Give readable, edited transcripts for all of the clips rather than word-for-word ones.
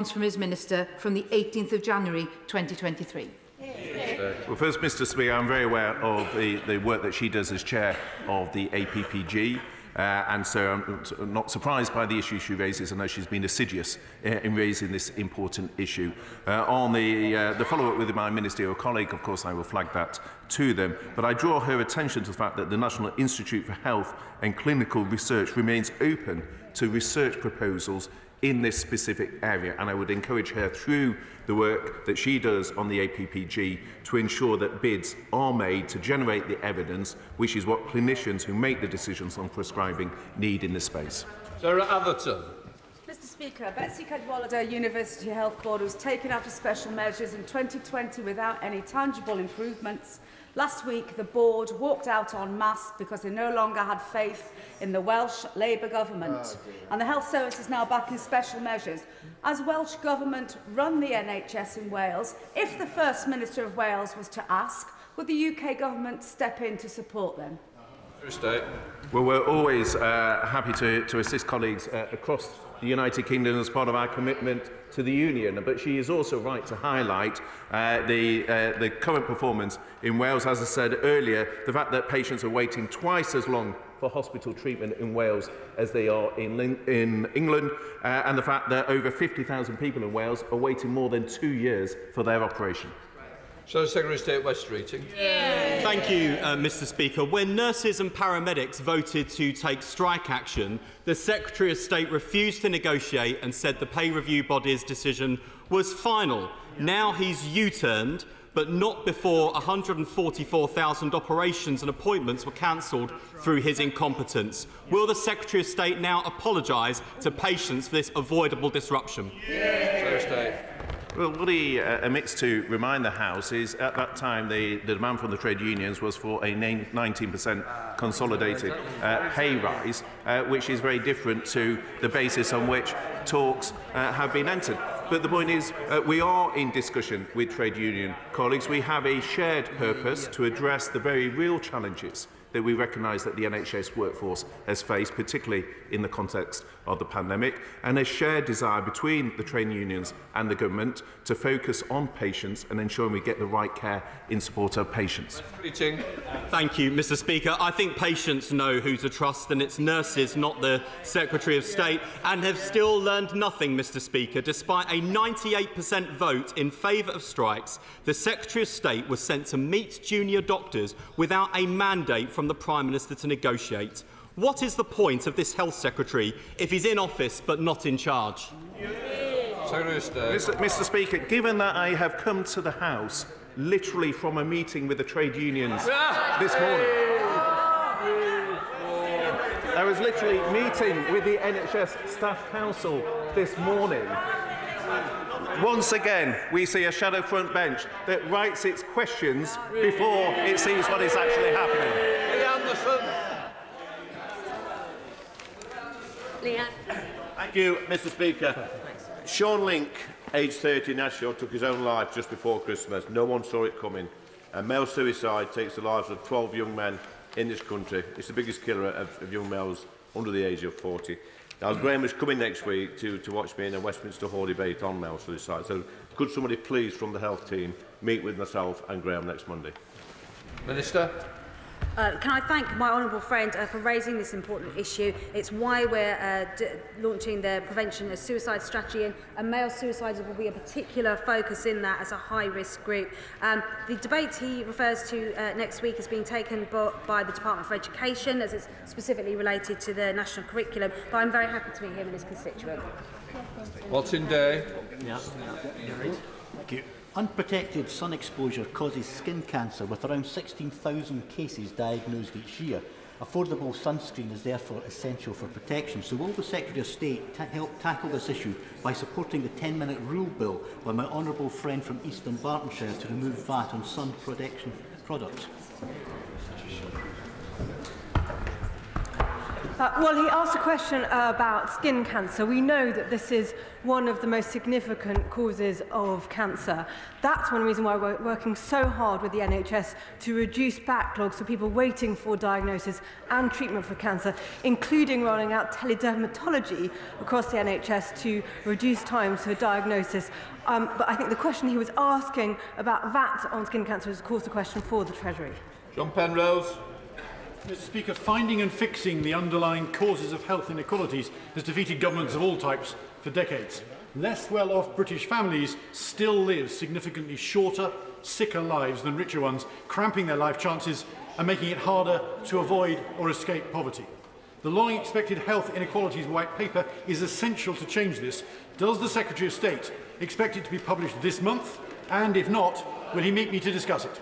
from his Minister from the 18th of January 2023. Well, first, Mr Speaker, I'm very aware of the work that she does as chair of the APPG. And so I'm not surprised by the issue she raises. I know she's been assiduous in raising this important issue. On the follow-up with my ministerial colleague, of course, I will flag that to them. But I draw her attention to the fact that the National Institute for Health and Clinical Research remains open to research proposals in this specific area, and I would encourage her through the work that she does on the APPG to ensure that bids are made to generate the evidence, which is what clinicians who make the decisions on prescribing need in this space. Sarah Atherton. Mr Speaker, Betsy Cadwallader University Health Board was taken out of special measures in 2020 without any tangible improvements. Last week, the board walked out en masse because they no longer had faith in the Welsh Labour government. And the health service is now back in special measures. As Welsh government run the NHS in Wales, if the First Minister of Wales was to ask, would the UK government step in to support them? Well, we're always happy to assist colleagues across the United Kingdom as part of our commitment to the Union. But she is also right to highlight the current performance in Wales. As I said earlier, the fact that patients are waiting twice as long for hospital treatment in Wales as they are in England, and the fact that over 50,000 people in Wales are waiting more than 2 years for their operation. So, Secretary of State West Streeting. Thank you, Mr Speaker. When nurses and paramedics voted to take strike action, the Secretary of State refused to negotiate and said the pay review body's decision was final. Now he's U-turned, but not before 144,000 operations and appointments were cancelled through his incompetence. Will the Secretary of State now apologise to patients for this avoidable disruption? Secretary of State. Well, what he omits to remind the House is at that time the demand from the trade unions was for a 19% consolidated pay rise, which is very different to the basis on which talks have been entered. But the point is, we are in discussion with trade union colleagues. We have a shared purpose to address the very real challenges that we recognise that the NHS workforce has faced, particularly in the context of the pandemic, and a shared desire between the trade unions and the government to focus on patients and ensuring we get the right care in support of patients. Thank you, Mr Speaker. I think patients know who to trust, and it's nurses, not the Secretary of State, and have still learned nothing, Mr Speaker. Despite a 98% vote in favour of strikes, the Secretary of State was sent to meet junior doctors without a mandate from the Prime Minister to negotiate. What is the point of this Health Secretary if he's in office but not in charge? Mr Speaker, given that I have come to the House literally from a meeting with the trade unions this morning, I was literally meeting with the NHS Staff Council this morning. Once again, we see a shadow front bench that writes its questions before it sees what is actually happening. Thank you, Mr Speaker. Sean Link, aged 30, Nashville, took his own life just before Christmas. No one saw it coming. And male suicide takes the lives of 12 young men in this country. It's the biggest killer of young males under the age of 40. Now, Graham is coming next week to watch me in a Westminster Hall debate on male suicide. So could somebody please, from the health team, meet with myself and Graham next Monday? Minister. Can I thank my honourable friend for raising this important issue. It's why we're launching the prevention of suicide strategy, and male suicides will be a particular focus in that as a high-risk group. The debate he refers to next week is being taken by the Department for Education, as it's specifically related to the national curriculum, but I'm very happy to meet him and his constituent. What's in day? Thank you. Unprotected sun exposure causes skin cancer, with around 16,000 cases diagnosed each year. Affordable sunscreen is therefore essential for protection. So will the Secretary of State help tackle this issue by supporting the 10-minute rule bill by my honourable friend from Eastern Bartonshire to remove VAT on sun protection products? Well, he asked a question about skin cancer. We know that this is one of the most significant causes of cancer. That's one reason why we're working so hard with the NHS to reduce backlogs for people waiting for diagnosis and treatment for cancer, including rolling out teledermatology across the NHS to reduce times for diagnosis. But I think the question he was asking about VAT on skin cancer is, of course, a question for the Treasury. John Penrose. Mr. Speaker, finding and fixing the underlying causes of health inequalities has defeated governments of all types for decades. Less well-off British families still live significantly shorter, sicker lives than richer ones, cramping their life chances and making it harder to avoid or escape poverty. The long-expected health inequalities white paper is essential to change this. Does the Secretary of State expect it to be published this month? And if not, will he meet me to discuss it?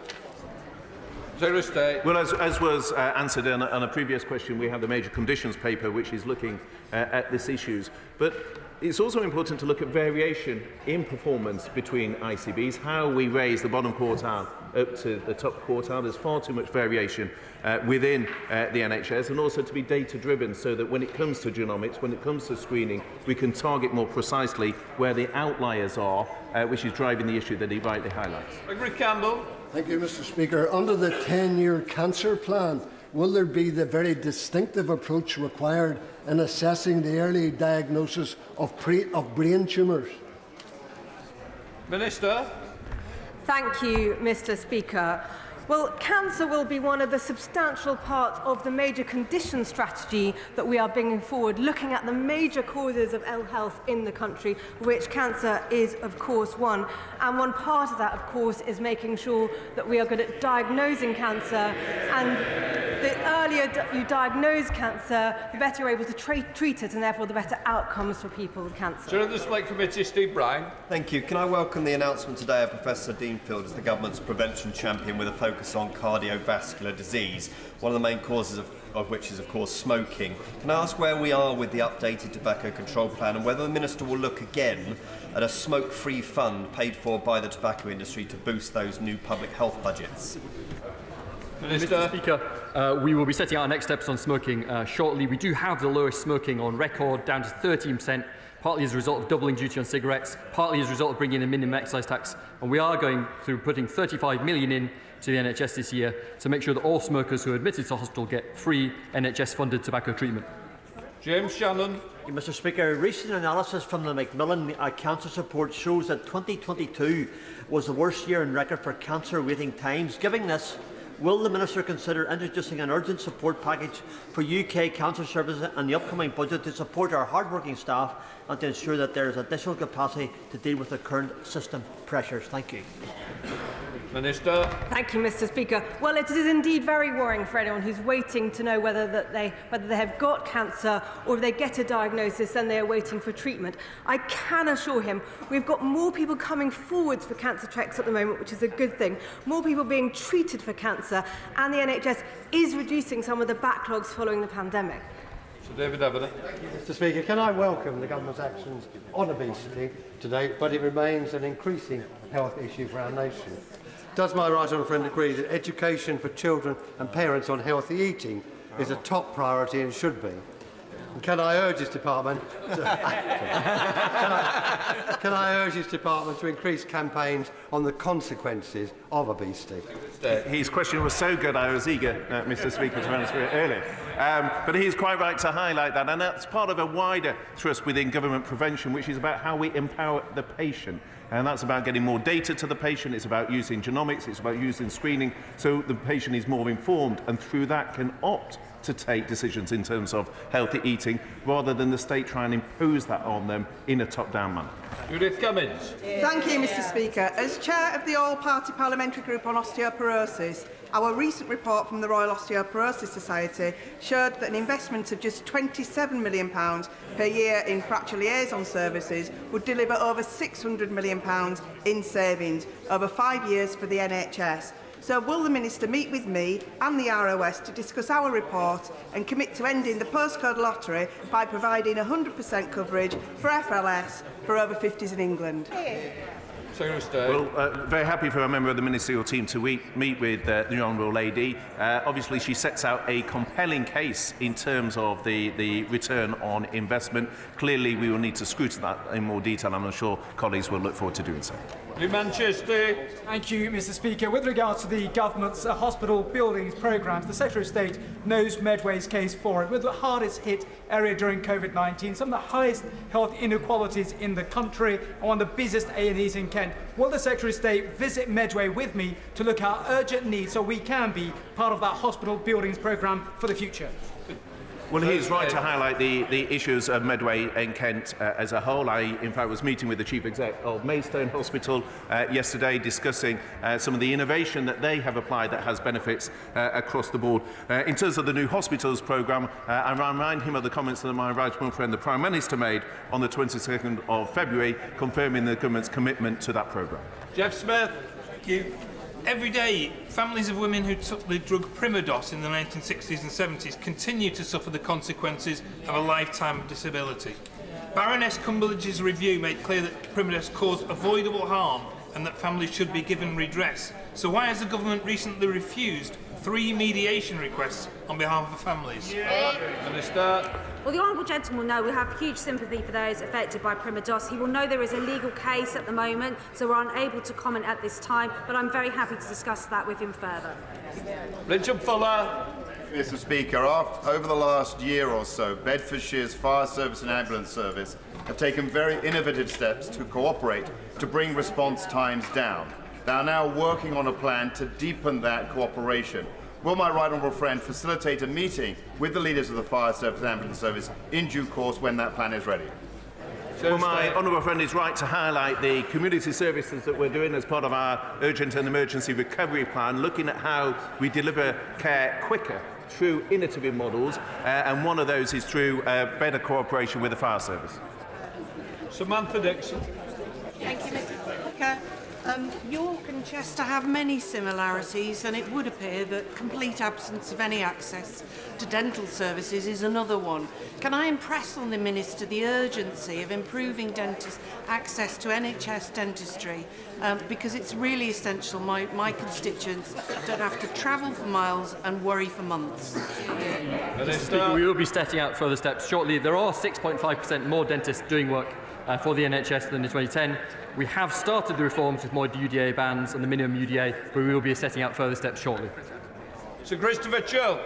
Well, as was answered on a previous question, we have the major conditions paper, which is looking at these issues. But it's also important to look at variation in performance between ICBs, how we raise the bottom quartile up to the top quartile. There's far too much variation within the NHS, and also to be data-driven so that when it comes to genomics, when it comes to screening, we can target more precisely where the outliers are, which is driving the issue that he rightly highlights. Rick Campbell. Thank you, Mr. Speaker. Under the 10-year cancer plan, will there be the very distinctive approach required in assessing the early diagnosis of brain tumours? Minister. Thank you, Mr. Speaker. Well, cancer will be one of the substantial parts of the major condition strategy that we are bringing forward, looking at the major causes of ill health in the country, which cancer is, of course, one. And one part of that, of course, is making sure that we are good at diagnosing cancer. And the earlier you diagnose cancer, the better you're able to treat it, and therefore the better outcomes for people with cancer. Chair of the Select Committee, Steve Bryan. Thank you. Can I welcome the announcement today of Professor Deanfield as the government's prevention champion with a focus on cardiovascular disease, one of the main causes of which is, of course, smoking. Can I ask where we are with the updated tobacco control plan and whether the Minister will look again at a smoke-free fund paid for by the tobacco industry to boost those new public health budgets? Minister. Mr. Speaker, we will be setting out our next steps on smoking shortly. We do have the lowest smoking on record, down to 13%, partly as a result of doubling duty on cigarettes, partly as a result of bringing in a minimum excise tax, and we are going through putting 35 million in to the NHS this year to make sure that all smokers who are admitted to hospital get free NHS-funded tobacco treatment. James Shannon. Mr. Speaker, recent analysis from the Macmillan Cancer Report shows that 2022 was the worst year in record for cancer waiting times. Given this, will the Minister consider introducing an urgent support package for UK cancer services and the upcoming budget to support our hard-working staff and to ensure that there is additional capacity to deal with the current system pressures? Thank you. Minister. Thank you, Mr. Speaker. Well, it is indeed very worrying for anyone who's waiting to know whether they have got cancer, or if they get a diagnosis then they are waiting for treatment. I can assure him we've got more people coming forwards for cancer checks at the moment, which is a good thing, more people being treated for cancer, and the NHS is reducing some of the backlogs following the pandemic. Sir David Evident. Mr. Speaker, can I welcome the government's actions on obesity today, but it remains an increasing health issue for our nation. Does my right honourable friend agree that education for children and parents on healthy eating is a top priority and should be? And can I urge this department to increase campaigns on the consequences of obesity? His question was so good I was eager, Mr. Speaker, to answer it earlier. But he is quite right to highlight that, and that's part of a wider thrust within government prevention, which is about how we empower the patient. And that's about getting more data to the patient, it's about using genomics, it's about using screening, so the patient is more informed and through that can opt to take decisions in terms of healthy eating, rather than the state try and impose that on them in a top-down manner. Judith Cummins. Thank you, Mr. Speaker. As chair of the All-Party Parliamentary Group on Osteoporosis, our recent report from the Royal Osteoporosis Society showed that an investment of just £27 million per year in fracture liaison services would deliver over £600 million in savings over 5 years for the NHS. So will the Minister meet with me and the ROS to discuss our report and commit to ending the postcode lottery by providing 100% coverage for FLS for over 50s in England? Secretary of State. Well, very happy for a member of the ministerial team to meet with the Honourable Lady. Obviously, she sets out a compelling case in terms of the return on investment. Clearly, we will need to scrutinise that in more detail. I'm sure colleagues will look forward to doing so. Manchester. Thank you, Mr. Speaker. With regards to the government's hospital buildings programmes, the Secretary of State knows Medway's case for it. With the hardest hit area during COVID-19, some of the highest health inequalities in the country, and one of the busiest A&Es in Kent. Will the Secretary of State visit Medway with me to look at urgent needs so we can be part of that hospital buildings programme for the future? Well, he is right to highlight the issues of Medway and Kent as a whole. I, in fact, was meeting with the Chief Exec of Maidstone Hospital yesterday, discussing some of the innovation that they have applied that has benefits across the board. In terms of the new hospitals programme, I remind him of the comments that my right honourable friend, the Prime Minister, made on the 22nd of February, confirming the government's commitment to that programme. Jeff Smith. Thank you. Every day, families of women who took the drug Primados in the 1960s and 70s continue to suffer the consequences of a lifetime of disability. Baroness Cumberledge's review made clear that Primados caused avoidable harm and that families should be given redress. So why has the government recently refused 3 mediation requests on behalf of families? Minister. Well, the honourable gentleman will know we have huge sympathy for those affected by Primados. He will know there is a legal case at the moment, so we're unable to comment at this time, but I'm very happy to discuss that with him further. Richard Fuller. Mr. Speaker, over the last year or so, Bedfordshire's fire service and ambulance service have taken very innovative steps to cooperate to bring response times down. They are now working on a plan to deepen that cooperation. Will my right honourable friend facilitate a meeting with the leaders of the fire service and ambulance service in due course when that plan is ready? Well, my honourable friend is right to highlight the community services that we're doing as part of our urgent and emergency recovery plan, looking at how we deliver care quicker through innovative models, and one of those is through better cooperation with the fire service. Samantha Dixon. Thank you, Mr. Speaker. York and Chester have many similarities, and it would appear that complete absence of any access to dental services is another one. Can I impress on the Minister the urgency of improving dentists' access to NHS dentistry, because it's really essential my constituents don't have to travel for miles and worry for months. Mr. Speaker, we will be setting out further steps shortly. There are 6.5% more dentists doing work for the NHS than in 2010. We have started the reforms with more UDA bans and the minimum UDA, but we will be setting out further steps shortly. Sir Christopher Chill.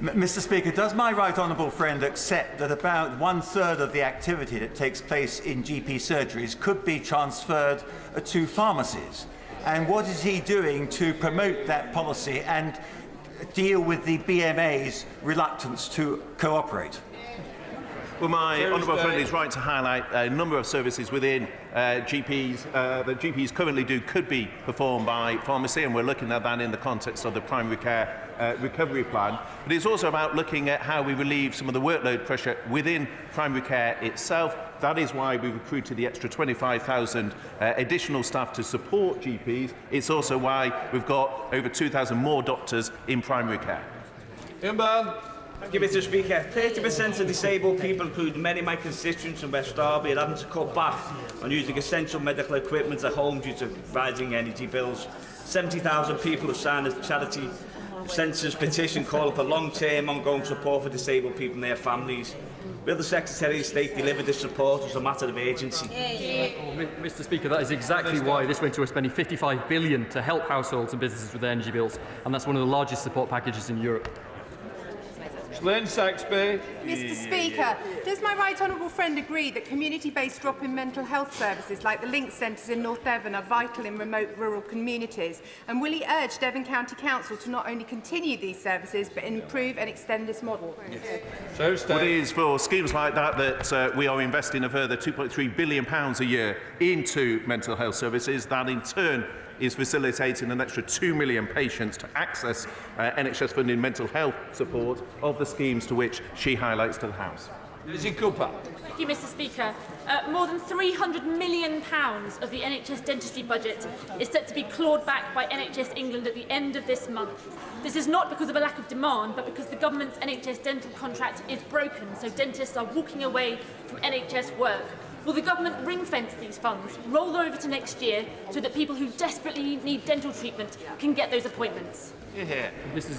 Mr. Speaker, does my right honourable friend accept that about 1/3 of the activity that takes place in GP surgeries could be transferred to pharmacies? And what is he doing to promote that policy and deal with the BMA's reluctance to cooperate? Well, my honourable friend is right to highlight a number of services within GPs that GPs currently do could be performed by pharmacy, and we're looking at that in the context of the primary care recovery plan. But it's also about looking at how we relieve some of the workload pressure within primary care itself. That is why we recruited the extra 25,000 additional staff to support GPs. It's also why we've got over 2,000 more doctors in primary care. Thank you, Mr. Speaker. 30% of disabled people, including many of my constituents in West Derby, are having to cut back on using essential medical equipment at home due to rising energy bills. 70,000 people have signed a charity census petition calling for long-term ongoing support for disabled people and their families. Will the Secretary of State deliver this support as a matter of urgency? Mr. Speaker, that is exactly why this winter we're spending £55 billion to help households and businesses with their energy bills, and that's one of the largest support packages in Europe. Lynn Saxby. Mr. Speaker, does my right honourable friend agree that community-based drop-in mental health services like the Link Centres in North Devon are vital in remote rural communities? And will he urge Devon County Council to not only continue these services but improve and extend this model? Yes. Well, it is for schemes like that that we are investing a further £2.3 billion a year into mental health services. That in turn is facilitating an extra 2 million patients to access NHS-funded mental health support of the schemes to which she highlights to the House. Lizzie Cooper. Thank you, Mr. Speaker. More than £300 million of the NHS dentistry budget is set to be clawed back by NHS England at the end of this month. This is not because of a lack of demand, but because the government's NHS dental contract is broken, so dentists are walking away from NHS work. Will the government ring-fence these funds, roll them over to next year, so that people who desperately need dental treatment can get those appointments? Mr.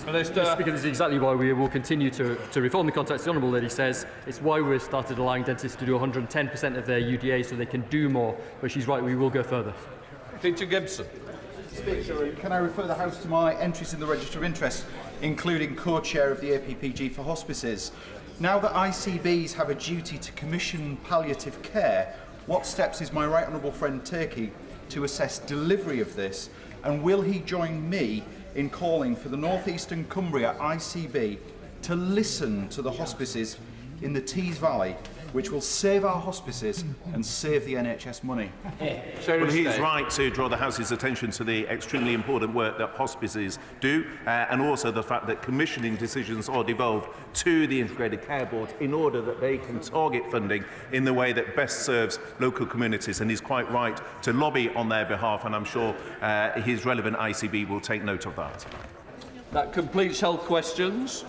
Speaker, this is exactly why we will continue to reform the contracts. The Honourable Lady says it's why we've started allowing dentists to do 110% of their UDA so they can do more. But she's right, we will go further. Peter Gibson. Speaker, can I refer the House to my entries in the Register of Interest, including co-chair of the APPG for hospices? Now that ICBs have a duty to commission palliative care, what steps is my right honourable friend taking to assess delivery of this, and will he join me in calling for the North Eastern Cumbria ICB to listen to the hospices in the Tees Valley, which will save our hospices and save the NHS money? Well, he's right to draw the House's attention to the extremely important work that hospices do, and also the fact that commissioning decisions are devolved to the Integrated Care Board in order that they can target funding in the way that best serves local communities. And he's quite right to lobby on their behalf, and I'm sure his relevant ICB will take note of that. That completes health questions.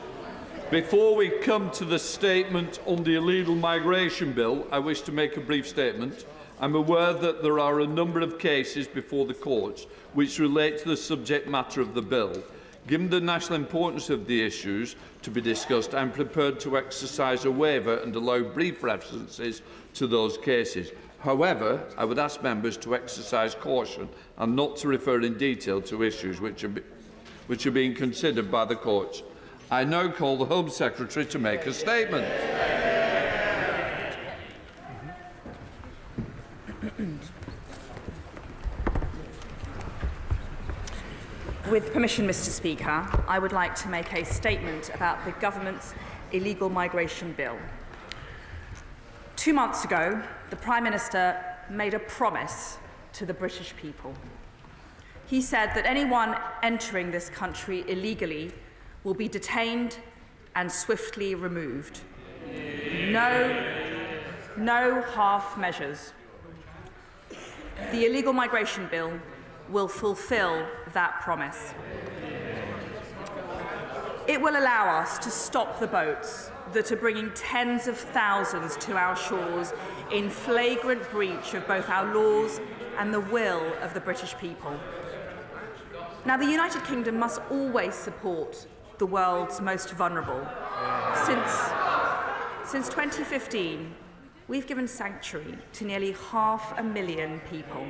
Before we come to the statement on the illegal migration bill, I wish to make a brief statement. I'm aware that there are a number of cases before the courts which relate to the subject matter of the bill. Given the national importance of the issues to be discussed, I'm prepared to exercise a waiver and allow brief references to those cases. However, I would ask members to exercise caution and not to refer in detail to issues which are being considered by the courts. I now call the Home Secretary to make a statement. With permission, Mr. Speaker, I would like to make a statement about the government's illegal migration bill. 2 months ago, the Prime Minister made a promise to the British people. He said that anyone entering this country illegally will be detained and swiftly removed. No half measures. The illegal migration bill will fulfil that promise. It will allow us to stop the boats that are bringing tens of thousands to our shores in flagrant breach of both our laws and the will of the British people. Now, the United Kingdom must always support the world's most vulnerable. Since 2015, we've given sanctuary to nearly 500,000 people.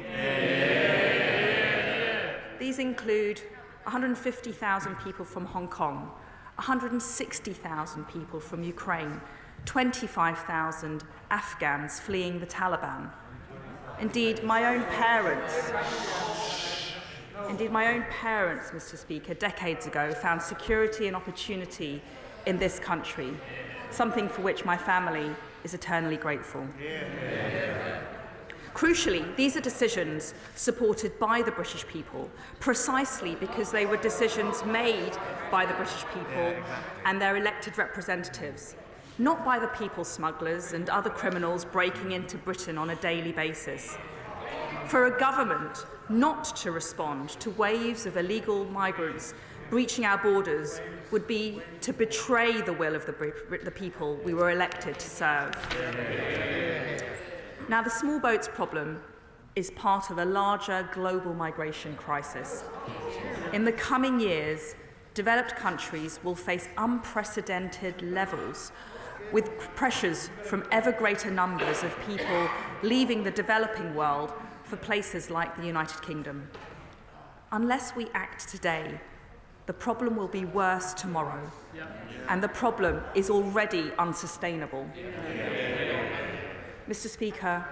These include 150,000 people from Hong Kong, 160,000 people from Ukraine, 25,000 Afghans fleeing the Taliban. Indeed, my own parents, Mr. Speaker, decades ago found security and opportunity in this country, something for which my family is eternally grateful. Crucially, these are decisions supported by the British people, precisely because they were decisions made by the British people and their elected representatives, not by the people smugglers and other criminals breaking into Britain on a daily basis. For a government not to respond to waves of illegal migrants breaching our borders would be to betray the will of the people we were elected to serve. Now, the small boats problem is part of a larger global migration crisis. In the coming years, developed countries will face unprecedented levels with pressures from ever greater numbers of people leaving the developing world for places like the United Kingdom. Unless we act today, the problem will be worse tomorrow, and the problem is already unsustainable. Mr. Speaker,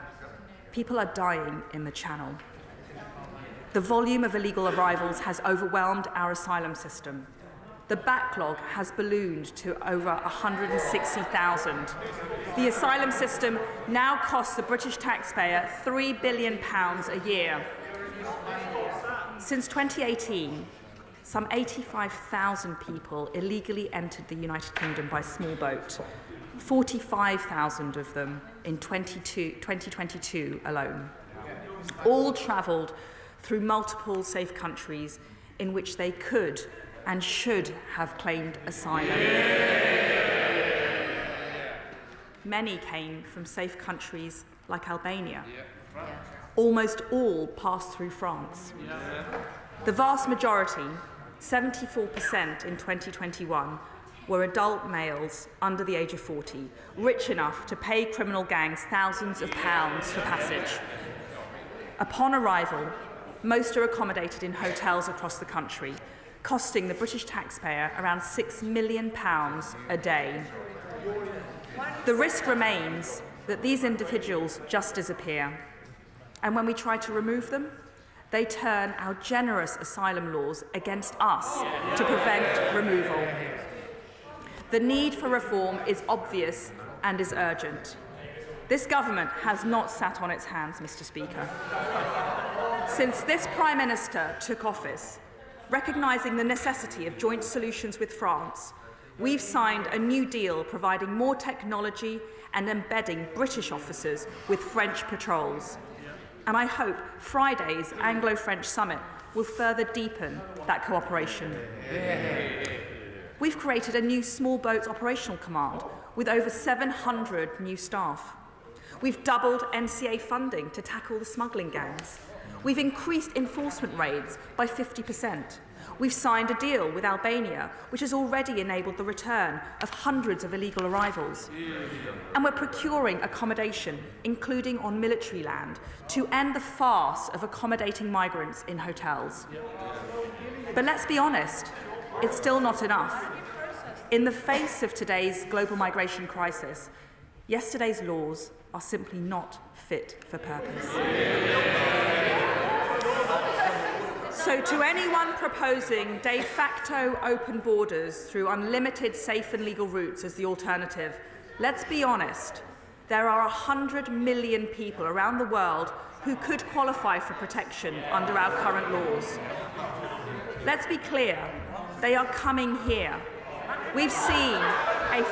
people are dying in the Channel. The volume of illegal arrivals has overwhelmed our asylum system. The backlog has ballooned to over 160,000. The asylum system now costs the British taxpayer £3 billion a year. Since 2018, some 85,000 people illegally entered the United Kingdom by small boat, 45,000 of them in 2022 alone. All travelled through multiple safe countries in which they could and should have claimed asylum. Many came from safe countries like Albania. Almost all passed through France. The vast majority, 74% in 2021, were adult males under the age of 40, rich enough to pay criminal gangs thousands of pounds for passage. Upon arrival, most are accommodated in hotels across the country, costing the British taxpayer around £6 million a day. The risk remains that these individuals just disappear, and when we try to remove them, they turn our generous asylum laws against us to prevent removal. The need for reform is obvious and is urgent. This government has not sat on its hands, Mr. Speaker. Since this Prime Minister took office, recognising the necessity of joint solutions with France, we've signed a new deal providing more technology and embedding British officers with French patrols. And I hope Friday's Anglo-French summit will further deepen that cooperation. We've created a new small boats operational command with over 700 new staff. We've doubled NCA funding to tackle the smuggling gangs. We've increased enforcement raids by 50%. We've signed a deal with Albania, which has already enabled the return of hundreds of illegal arrivals. And we're procuring accommodation, including on military land, to end the farce of accommodating migrants in hotels. But let's be honest, it's still not enough. In the face of today's global migration crisis, yesterday's laws are simply not fit for purpose. So to anyone proposing de facto open borders through unlimited safe and legal routes as the alternative, let's be honest, there are 100 million people around the world who could qualify for protection under our current laws. Let's be clear, they are coming here. We've seen a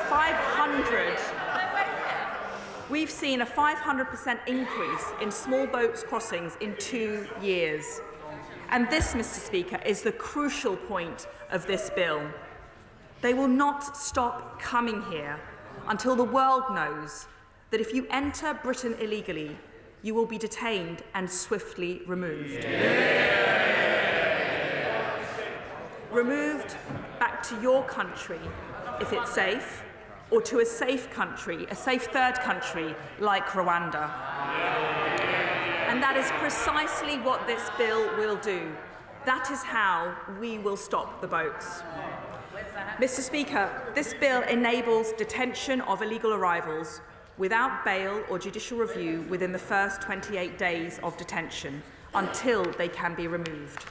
500% increase in small boats crossings in 2 years. And this, Mr. Speaker, is the crucial point of this bill. They will not stop coming here until the world knows that if you enter Britain illegally, you will be detained and swiftly removed. Removed back to your country if it's safe, or to a safe country, a safe third country like Rwanda. And that is precisely what this bill will do. That is how we will stop the boats. Mr. Speaker, this bill enables detention of illegal arrivals without bail or judicial review within the first 28 days of detention until they can be removed.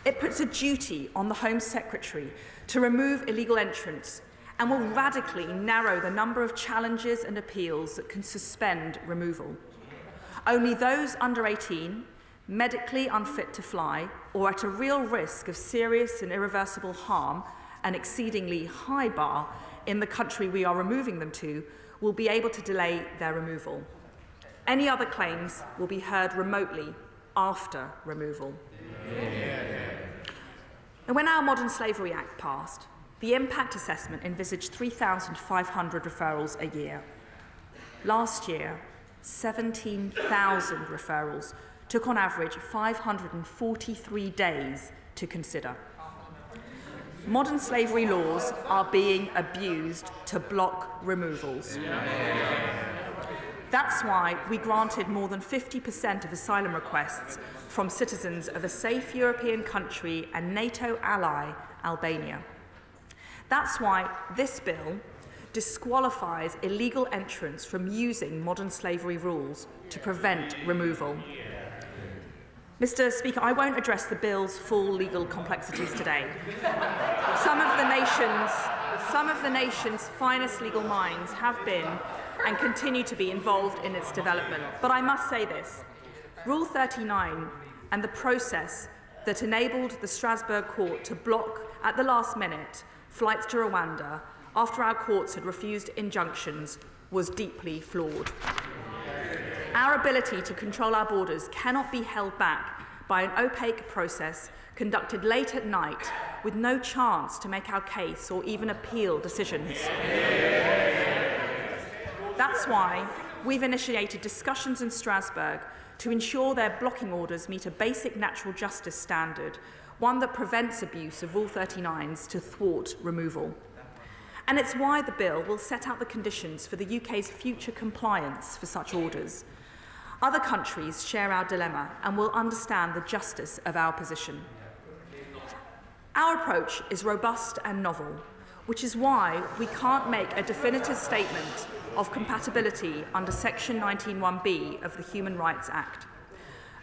It puts a duty on the Home Secretary to remove illegal entrants and will radically narrow the number of challenges and appeals that can suspend removal. Only those under 18, medically unfit to fly, or at a real risk of serious and irreversible harm, an exceedingly high bar in the country we are removing them to, will be able to delay their removal. Any other claims will be heard remotely after removal. And when our Modern Slavery Act passed, the impact assessment envisaged 3,500 referrals a year. Last year, 17,000 referrals took on average 543 days to consider. Modern slavery laws are being abused to block removals. That's why we granted more than 50% of asylum requests from citizens of a safe European country and NATO ally, Albania. That's why this bill disqualifies illegal entrants from using modern slavery rules to prevent removal. Mr. Speaker, I won't address the bill's full legal complexities today. Some of the nation's finest legal minds have been and continue to be involved in its development. But I must say this. Rule 39 and the process that enabled the Strasbourg court to block at the last minute flights to Rwanda after our courts had refused injunctions was deeply flawed. Our ability to control our borders cannot be held back by an opaque process conducted late at night with no chance to make our case or even appeal decisions. That's why we've initiated discussions in Strasbourg to ensure their blocking orders meet a basic natural justice standard, one that prevents abuse of Rule 39s to thwart removal. And it's why the bill will set out the conditions for the UK's future compliance for such orders. Other countries share our dilemma and will understand the justice of our position. Our approach is robust and novel, which is why we can't make a definitive statement of compatibility under Section 19(1)(b) of the Human Rights Act.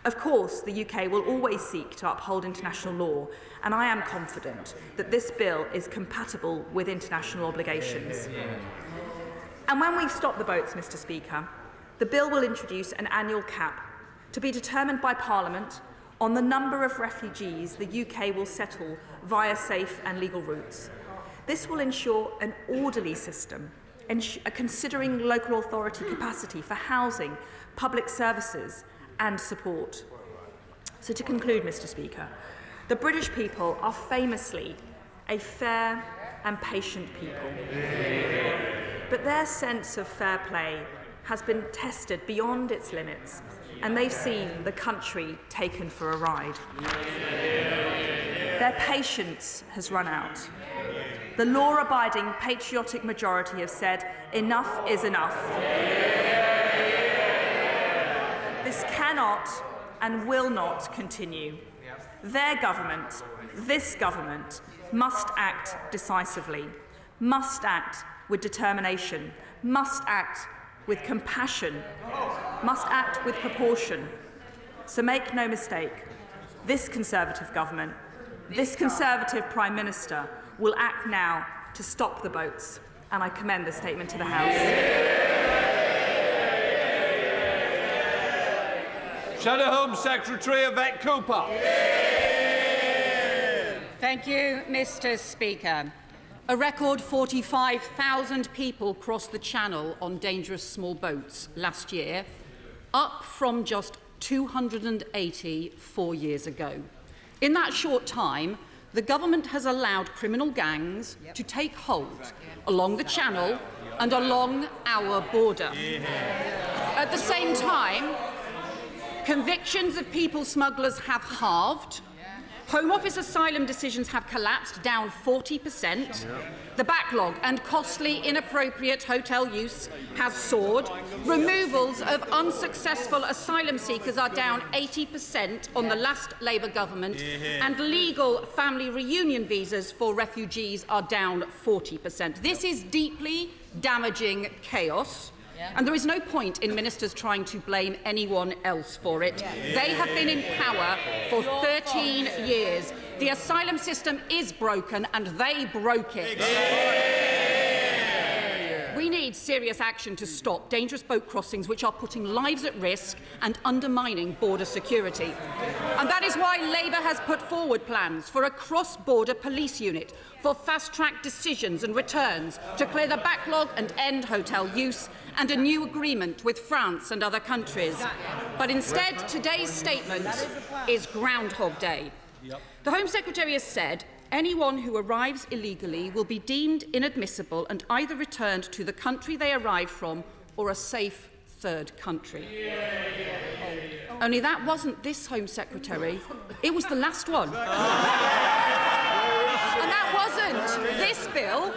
Of course, the UK will always seek to uphold international law, and I am confident that this bill is compatible with international obligations. And when we stop the boats, Mr. Speaker, the bill will introduce an annual cap to be determined by Parliament on the number of refugees the UK will settle via safe and legal routes. This will ensure an orderly system, considering local authority capacity for housing, public services and support. So to conclude, Mr. Speaker, the British people are famously a fair and patient people. But their sense of fair play has been tested beyond its limits, and they've seen the country taken for a ride. Their patience has run out. The law-abiding patriotic majority have said, enough is enough. This cannot and will not continue. Their government, this government, must act decisively, must act with determination, must act with compassion, must act with proportion. So make no mistake, this Conservative government, this Conservative Prime Minister will act now to stop the boats, and I commend the statement to the House. Shadow Home Secretary Yvette Cooper. Thank you, Mr. Speaker. A record 45,000 people crossed the Channel on dangerous small boats last year, up from just 280 4 years ago. In that short time, the government has allowed criminal gangs to take hold along the Channel and along our border. At the same time, convictions of people smugglers have halved. Home Office asylum decisions have collapsed, down 40%. The backlog and costly, inappropriate hotel use has soared. Removals of unsuccessful asylum seekers are down 80% on the last Labour government, and legal family reunion visas for refugees are down 40%. This is deeply damaging chaos. And there is no point in ministers trying to blame anyone else for it. They have been in power for 13 years. The asylum system is broken, and they broke it. We need serious action to stop dangerous boat crossings which are putting lives at risk and undermining border security. And that is why Labour has put forward plans for a cross-border police unit, for fast-track decisions and returns, to clear the backlog and end hotel use, and a new agreement with France and other countries. But instead, today's statement is Groundhog Day. The Home Secretary has said anyone who arrives illegally will be deemed inadmissible and either returned to the country they arrived from or a safe third country. Only that wasn't this Home Secretary, it was the last one. And that wasn't this bill,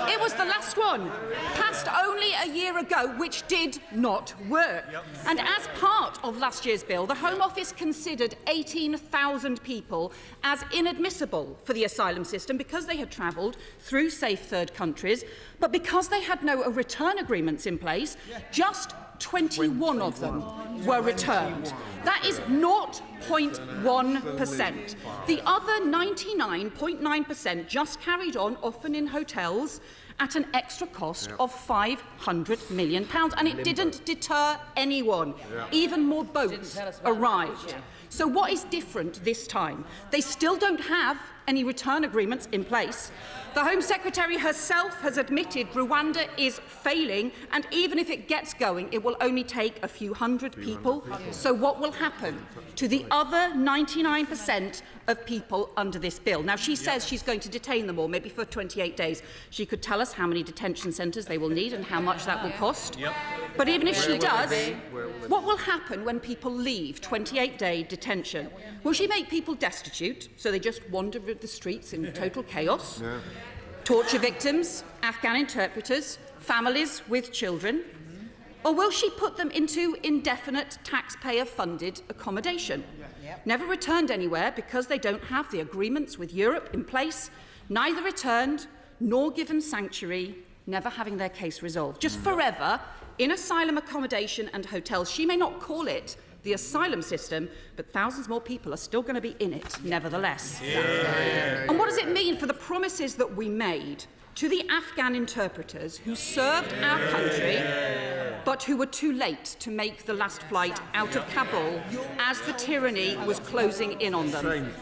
it was the last one, passed only a year ago, which did not work. And as part of last year's bill, the Home Office considered 18,000 people as inadmissible for the asylum system because they had travelled through safe third countries, but because they had no return agreements in place, just 21 of them were returned. That is 0.1%. The other 99.9% just carried on, often in hotels, at an extra cost of £500 million. And it didn't deter anyone. Even more boats arrived. So what is different this time? They still don't have any return agreements in place. The Home Secretary herself has admitted Rwanda is failing, and even if it gets going, it will only take a few hundred people. So what will happen to the other 99% of people under this bill? Now, she says she's going to detain them all, maybe for 28 days. She could tell us how many detention centres they will need and how much that will cost. But even if she does, what will happen when people leave 28-day detention? Will she make people destitute, so they just wander the streets in total chaos? Torture victims, Afghan interpreters, families with children? Or will she put them into indefinite taxpayer-funded accommodation? Never returned anywhere because they don't have the agreements with Europe in place, neither returned nor given sanctuary, never having their case resolved. Just forever in asylum accommodation and hotels. She may not call it the asylum system, but thousands more people are still going to be in it, nevertheless. And what does it mean for the promises that we made to the Afghan interpreters who served our country, but who were too late to make the last flight out of Kabul as the tyranny was closing in on them?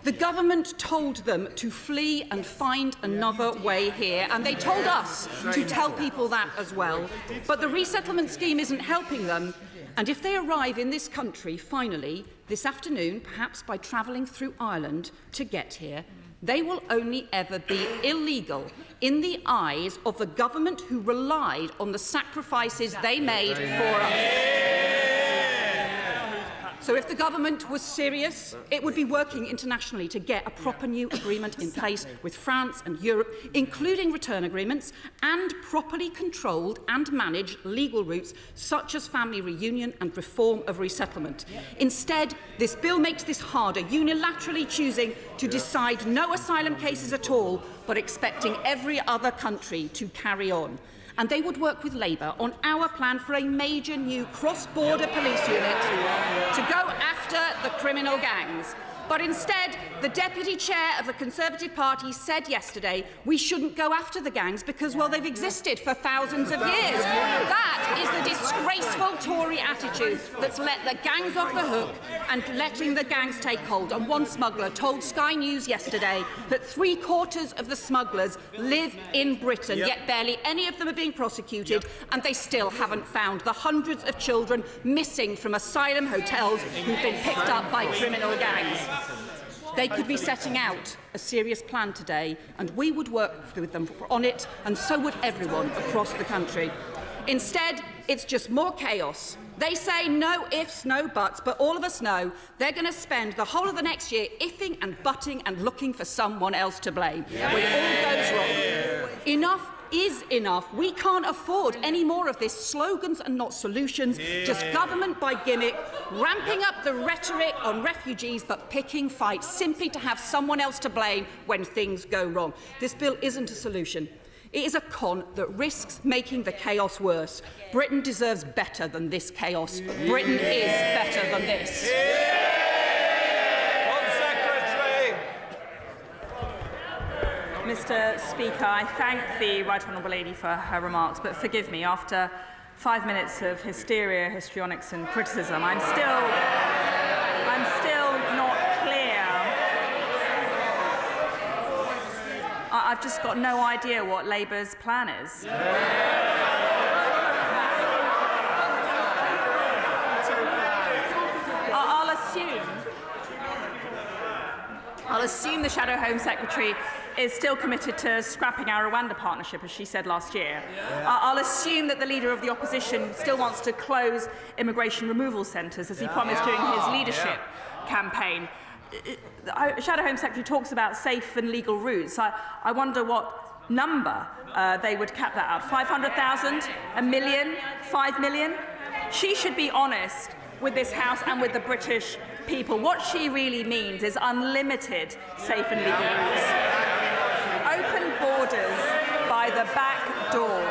The government told them to flee and find another way here, and they told us to tell people that as well. But the resettlement scheme isn't helping them. And if they arrive in this country, finally, this afternoon, perhaps by travelling through Ireland to get here, they will only ever be illegal in the eyes of the government who relied on the sacrifices they made for us. So if the government was serious, it would be working internationally to get a proper new agreement in place with France and Europe, including return agreements, and properly controlled and managed legal routes such as family reunion and reform of resettlement. Instead, this bill makes this harder, unilaterally choosing to decide no asylum cases at all, but expecting every other country to carry on. And they would work with Labour on our plan for a major new cross-border police unit to go after the criminal gangs. But instead, the Deputy Chair of the Conservative Party said yesterday we shouldn't go after the gangs because, well, they've existed for thousands of years. That is the disgraceful Tory attitude that's let the gangs off the hook and letting the gangs take hold. And one smuggler told Sky News yesterday that 3/4 of the smugglers live in Britain, yet barely any of them are being prosecuted, and they still haven't found the hundreds of children missing from asylum hotels who've been picked up by criminal gangs. They could be setting out a serious plan today, and we would work with them on it, and so would everyone across the country. Instead, it's just more chaos. They say no ifs, no buts, but all of us know they're going to spend the whole of the next year iffing and butting and looking for someone else to blame when it all goes wrong. Enough is enough. We can't afford any more of this slogans and not solutions, just government by gimmick, ramping up the rhetoric on refugees but picking fights simply to have someone else to blame when things go wrong. This bill isn't a solution. It is a con that risks making the chaos worse. Britain deserves better than this chaos. Britain is better than this. Mr. Speaker, I thank the Right Honourable Lady for her remarks, but forgive me, after 5 minutes of hysteria, histrionics and criticism, I'm still not clear. I've just got no idea what Labour's plan is. I'll assume the Shadow Home Secretary is still committed to scrapping our Rwanda partnership, as she said last year. I'll assume that the Leader of the Opposition still wants to close immigration removal centres, as he promised during his leadership campaign. The Shadow Home Secretary talks about safe and legal routes. I wonder what number they would cap that at. 500,000? 1 million? 5 million? She should be honest with this House and with the British people. What she really means is unlimited safe and legal routes. Open borders by the back door.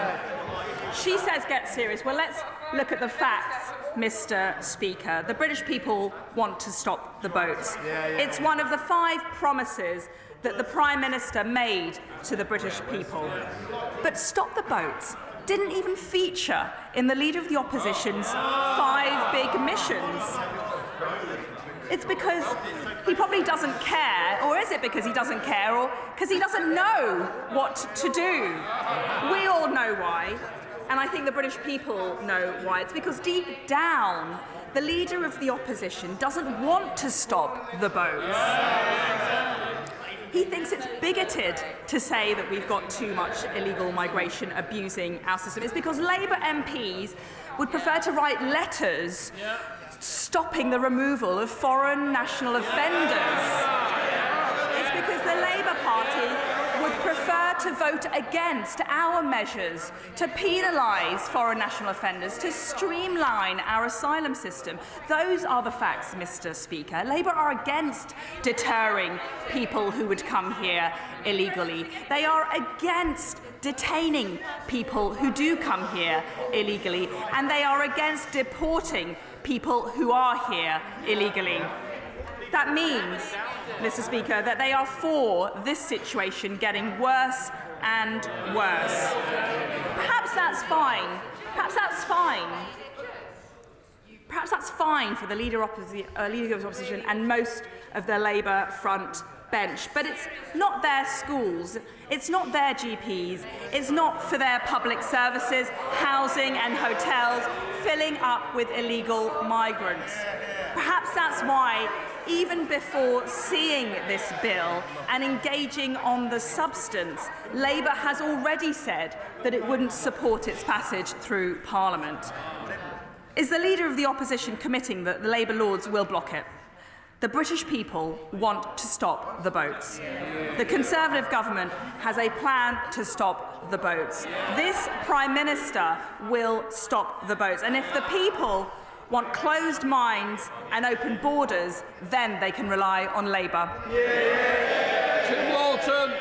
She says get serious. Well, let's look at the facts, Mr. Speaker. The British people want to stop the boats. It's one of the 5 promises that the Prime Minister made to the British people. But stop the boats didn't even feature in the Leader of the Opposition's 5 big missions. It's because he probably doesn't care, or is it because he doesn't care, or because he doesn't know what to do? We all know why, and I think the British people know why. It's because deep down, the leader of the opposition doesn't want to stop the boats. He thinks it's bigoted to say that we've got too much illegal migration abusing our system. It's because Labour MPs would prefer to write letters stopping the removal of foreign national offenders. It's because the Labour Party would prefer to vote against our measures to penalise foreign national offenders, to streamline our asylum system. Those are the facts, Mr. Speaker. Labour are against deterring people who would come here illegally. They are against detaining people who do come here illegally, and they are against deporting people who are here illegally. That means, Mr. Speaker, that they are for this situation getting worse and worse. Perhaps that's fine. Perhaps that's fine. Perhaps that's fine for the Leader of the Opposition and most of the Labour front bench, but it's not their schools, it's not their GPs, it's not for their public services, housing and hotels filling up with illegal migrants. Perhaps that's why, even before seeing this bill and engaging on the substance, Labour has already said that it wouldn't support its passage through Parliament. Is the Leader of the Opposition committing that the Labour Lords will block it? The British people want to stop the boats. The Conservative government has a plan to stop the boats. This Prime Minister will stop the boats. And if the people want closed minds and open borders, then they can rely on Labour. Tim Walton.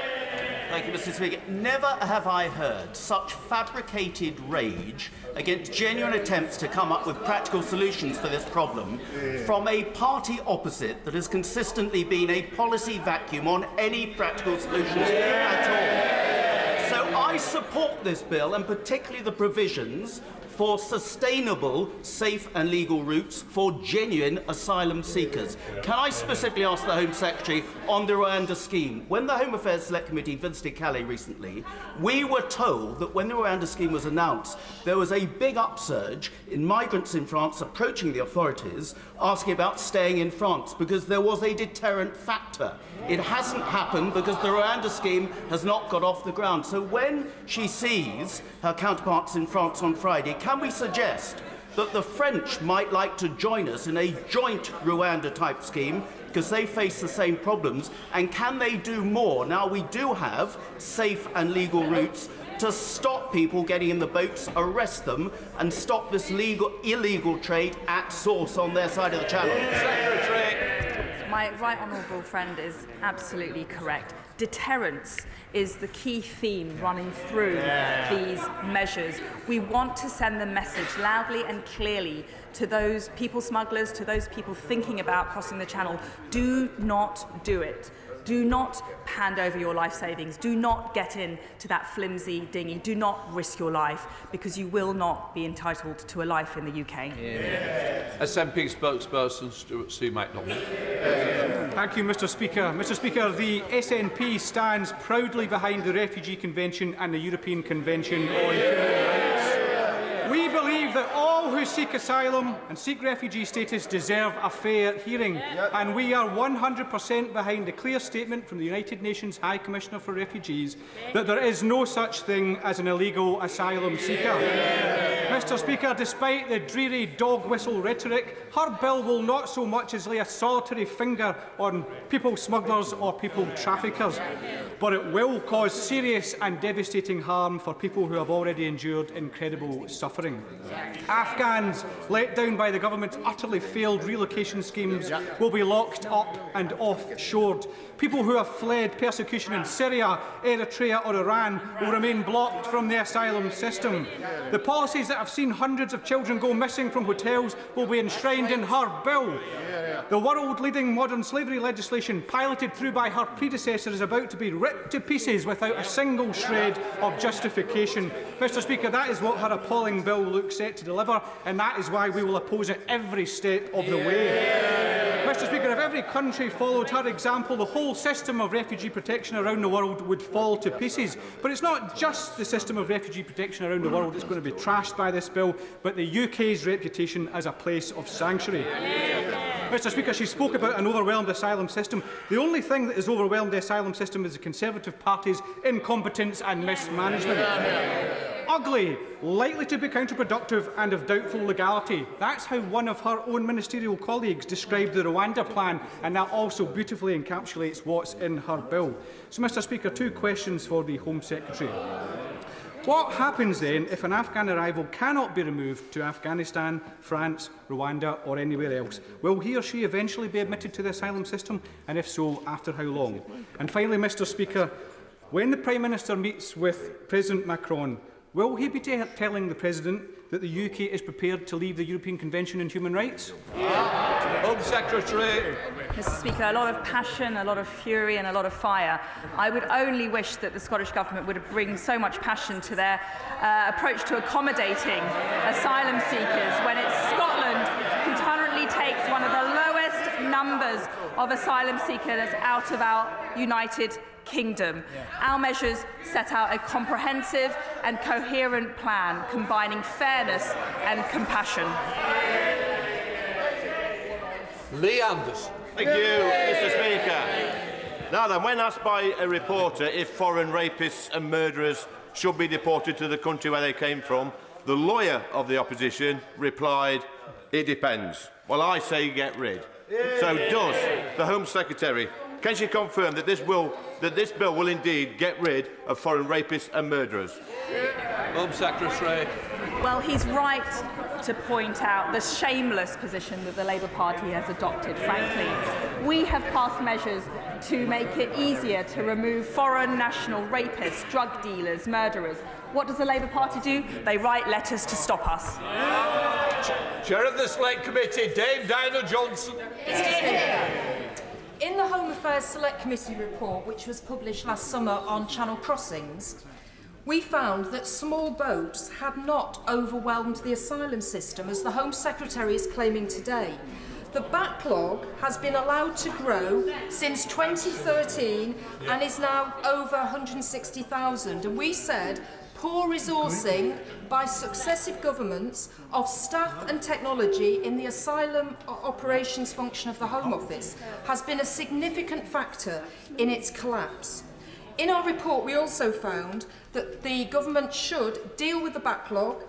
Thank you, Mr. Speaker. Never have I heard such fabricated rage against genuine attempts to come up with practical solutions for this problem from a party opposite that has consistently been a policy vacuum on any practical solutions at all. So I support this bill, and particularly the provisions for sustainable, safe and legal routes for genuine asylum seekers. Can I specifically ask the Home Secretary on the Rwanda scheme? When the Home Affairs Select Committee visited Calais recently, we were told that when the Rwanda scheme was announced, there was a big upsurge in migrants in France approaching the authorities, asking about staying in France because there was a deterrent factor. It hasn't happened because the Rwanda scheme has not got off the ground. So when she sees her counterparts in France on Friday, can we suggest that the French might like to join us in a joint Rwanda-type scheme because they face the same problems? And can they do more? Now, we do have safe and legal routes to stop people getting in the boats, arrest them, and stop this illegal trade at source on their side of the channel. Secretary. My right honourable friend is absolutely correct. Deterrence is the key theme running through these measures. We want to send the message loudly and clearly to those people smugglers, to those people thinking about crossing the channel. Do not do it. Do not hand over your life savings. Do not get into that flimsy dinghy. Do not risk your life, because you will not be entitled to a life in the UK. SNP spokesperson Stuart C. MacDonald. Thank you, Mr. Speaker. Mr. Speaker, the SNP stands proudly behind the Refugee Convention and the European Convention on Human Rights. We believe that all who seek asylum and seek refugee status deserve a fair hearing, and we are 100% behind the clear statement from the United Nations High Commissioner for Refugees that there is no such thing as an illegal asylum seeker. Mr. Speaker, despite the dreary dog whistle rhetoric, her bill will not so much as lay a solitary finger on people smugglers or people traffickers, but it will cause serious and devastating harm for people who have already endured incredible suffering. Afghans let down by the government's utterly failed relocation schemes will be locked up and offshored. People who have fled persecution in Syria, Eritrea or Iran will remain blocked from the asylum system. The policies that have seen hundreds of children go missing from hotels will be enshrined in her bill. The world-leading modern slavery legislation piloted through by her predecessor is about to be ripped to pieces without a single shred of justification. Mr. Speaker, that is what her appalling bill looks set to deliver, and that is why we will oppose it every step of the way. Mr. Speaker, if every country followed her example, the whole system of refugee protection around the world would fall to pieces. But it's not just the system of refugee protection around the world that's going to be trashed by this bill, but the UK's reputation as a place of sanctuary. Mr Speaker, she spoke about an overwhelmed asylum system. The only thing that has overwhelmed the asylum system is the Conservative Party's incompetence and mismanagement. Ugly, likely to be counterproductive and of doubtful legality. That's how one of her own ministerial colleagues described the Rwanda plan, and that also beautifully encapsulates what's in her bill. So, Mr Speaker, 2 questions for the Home Secretary. What happens then if an Afghan arrival cannot be removed to Afghanistan, France, Rwanda or anywhere else? Will he or she eventually be admitted to the asylum system, and if so, after how long? And finally, Mr Speaker, when the Prime Minister meets with President Macron, will he be telling the President that the UK is prepared to leave the European Convention on Human Rights? Home Secretary. Mr Speaker, a lot of passion, a lot of fury and a lot of fire. I would only wish that the Scottish Government would bring so much passion to their approach to accommodating asylum seekers when it's Scotland who currently takes one of the lowest numbers of asylum seekers out of our United Kingdom. Our measures set out a comprehensive and coherent plan combining fairness and compassion. Lee Anderson. Thank you, Mr Speaker. Now then, when asked by a reporter if foreign rapists and murderers should be deported to the country where they came from, the lawyer of the opposition replied, "It depends." Well, I say get rid. So does the Home Secretary. Can she confirm that this bill will indeed get rid of foreign rapists and murderers? Home Secretary. Well, he's right to point out the shameless position that the Labour Party has adopted, frankly. We have passed measures to make it easier to remove foreign national rapists, drug dealers, murderers. What does the Labour Party do? They write letters to stop us. Chair of the Select Committee, Dame Diana Johnson. Mr Speaker, in the Home Affairs Select Committee report, which was published last summer on Channel Crossings, we found that small boats had not overwhelmed the asylum system, as the Home Secretary is claiming today. The backlog has been allowed to grow since 2013 and is now over 160,000. And we said poor resourcing by successive governments of staff and technology in the asylum operations function of the Home Office has been a significant factor in its collapse. In our report, we also found that the government should deal with the backlog,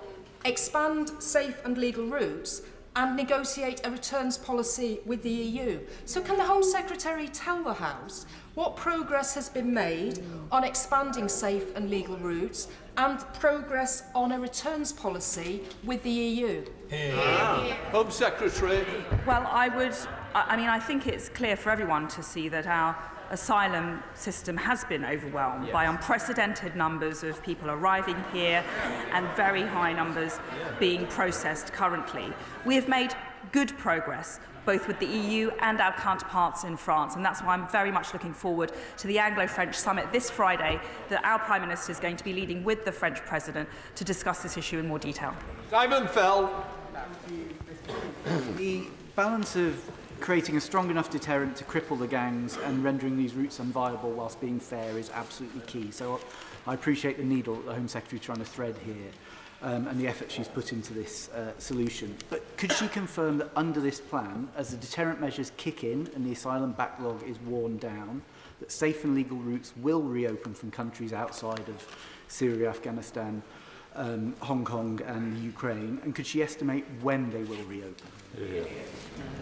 expand safe and legal routes, and negotiate a returns policy with the EU. So can the Home Secretary tell the House what progress has been made on expanding safe and legal routes and progress on a returns policy with the EU? Home Secretary. Well, I think it's clear for everyone to see that our asylum system has been overwhelmed by unprecedented numbers of people arriving here and very high numbers being processed currently. We have made good progress both with the EU and our counterparts in France, and that's why I'm very much looking forward to the Anglo-French summit this Friday that our Prime Minister is going to be leading with the French President to discuss this issue in more detail. Simon Fell. The balance of creating a strong enough deterrent to cripple the gangs and rendering these routes unviable whilst being fair is absolutely key. So I appreciate the needle that the Home Secretary is trying to thread here and the effort she's put into this solution. But could she confirm that under this plan, as the deterrent measures kick in and the asylum backlog is worn down, that safe and legal routes will reopen from countries outside of Syria, Afghanistan, Hong Kong and Ukraine, and could she estimate when they will reopen?